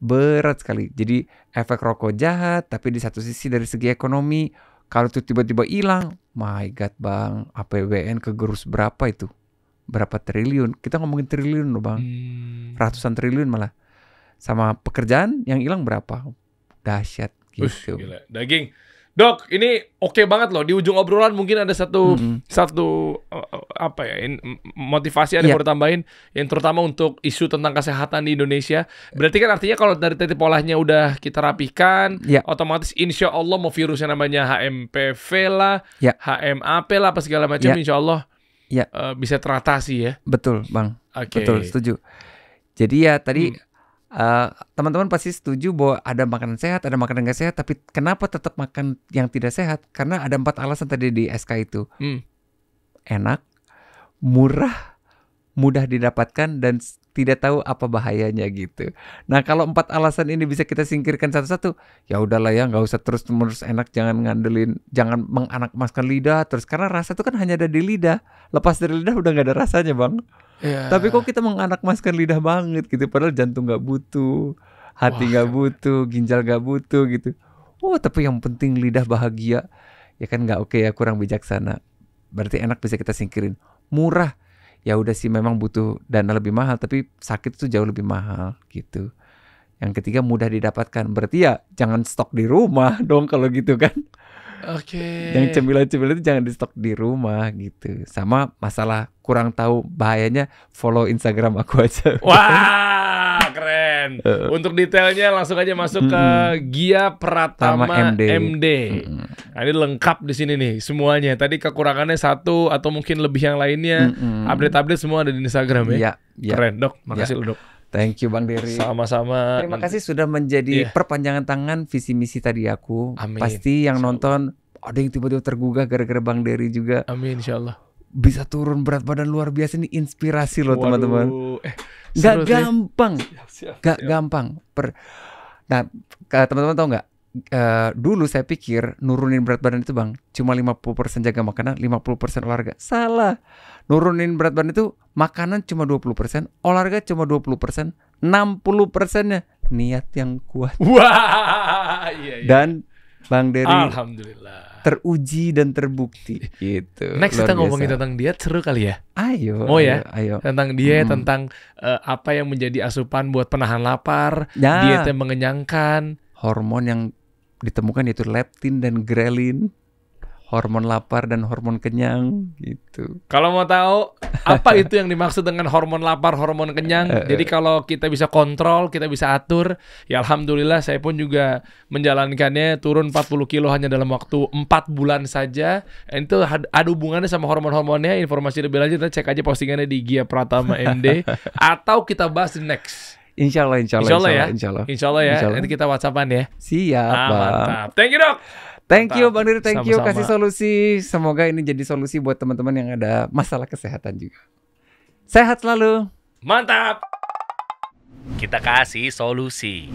berat sekali. Jadi efek rokok jahat, tapi di satu sisi dari segi ekonomi, kalau itu tiba-tiba hilang, my god bang, APBN kegerus berapa itu? Berapa triliun? Kita ngomongin triliun loh bang. Ratusan triliun malah. Sama pekerjaan yang hilang berapa? Dahsyat gitu. Gila. Daging. Dok, ini oke banget loh. Di ujung obrolan mungkin ada satu motivasi ada yang mau ditambahin, yang terutama untuk isu tentang kesehatan di Indonesia. Berarti kan artinya kalau dari titik polanya udah kita rapihkan, otomatis insya Allah mau virusnya namanya HMPV lah, HMAP lah, apa segala macam, insya Allah bisa teratasi ya. Betul bang. Okay. Betul, setuju. Jadi ya tadi teman-teman pasti setuju bahwa ada makanan sehat, ada makanan nggak sehat, tapi kenapa tetap makan yang tidak sehat? Karena ada 4 alasan tadi di SK itu. Enak, murah, mudah didapatkan, dan tidak tahu apa bahayanya gitu. Nah kalau 4 alasan ini bisa kita singkirkan satu-satu, ya udahlah ya, nggak usah terus-menerus enak, jangan menganakmaskan lidah terus, karena rasa itu kan hanya ada di lidah. Lepas dari lidah udah nggak ada rasanya bang. Tapi kok kita menganakmaskan lidah banget gitu, padahal jantung nggak butuh, hati nggak butuh, ginjal nggak butuh gitu. Tapi yang penting lidah bahagia, ya kan nggak oke ya, kurang bijaksana. Berarti enak bisa kita singkirin. Murah, ya udah sih memang butuh dana lebih mahal, tapi sakit itu jauh lebih mahal gitu. Yang ketiga mudah didapatkan, berarti ya jangan stok di rumah dong kalau gitu kan. Oke. Yang cemilan-cemilan itu jangan di stok di rumah gitu. Sama masalah kurang tahu bahayanya, follow Instagram aku aja. Wah, keren. Untuk detailnya langsung aja masuk ke Gia Pratama MD. Nah, ini lengkap di sini nih semuanya. Tadi kekurangannya 1 atau mungkin lebih yang lainnya. Update-update semua ada di Instagram ya. Keren, Dok. Makasih loh, Dok. Thank you Bang Dery. Sama-sama. Terima kasih sudah menjadi perpanjangan tangan visi misi tadi aku. Amin. Pasti yang nonton ada yang tiba-tiba tergugah gara-gara Bang Dery juga. Amin insyaallah. Bisa turun berat badan luar biasa, ini inspirasi loh teman-teman. Gak gampang. Gak gampang. Nah, teman-teman tahu nggak? Dulu saya pikir nurunin berat badan itu Bang cuma 50% jaga makanan, 50% olahraga. Salah. Nurunin berat badan itu makanan cuma 20%, olahraga cuma 20%, 60%-nya niat yang kuat. Wah, iya. Dan Bang Dery alhamdulillah teruji dan terbukti gitu. Next kita ngomongin tentang diet, seru kali ya. Ayo. Tentang diet, tentang apa yang menjadi asupan buat penahan lapar, diet yang mengenyangkan. Hormon yang ditemukan yaitu leptin dan grelin, hormon lapar dan hormon kenyang gitu. Kalau mau tahu apa itu yang dimaksud dengan hormon lapar, hormon kenyang, jadi kalau kita bisa kontrol, kita bisa atur, ya alhamdulillah saya pun juga menjalankannya, turun 40 kilo hanya dalam waktu 4 bulan saja. Dan itu ada hubungannya sama hormon-hormonnya. Informasi lebih lanjut cek aja postingannya di Gia Pratama MD atau kita bahas di next. Insya Allah ya. Nanti kita WhatsApp-an ya. Siap, Bang. Mantap. Thank you, Dok. Thank you Bang Dery, thank you Sama-sama. kasih solusi. Semoga ini jadi solusi buat teman-teman yang ada masalah kesehatan juga. Sehat selalu. Mantap. Kita kasih solusi.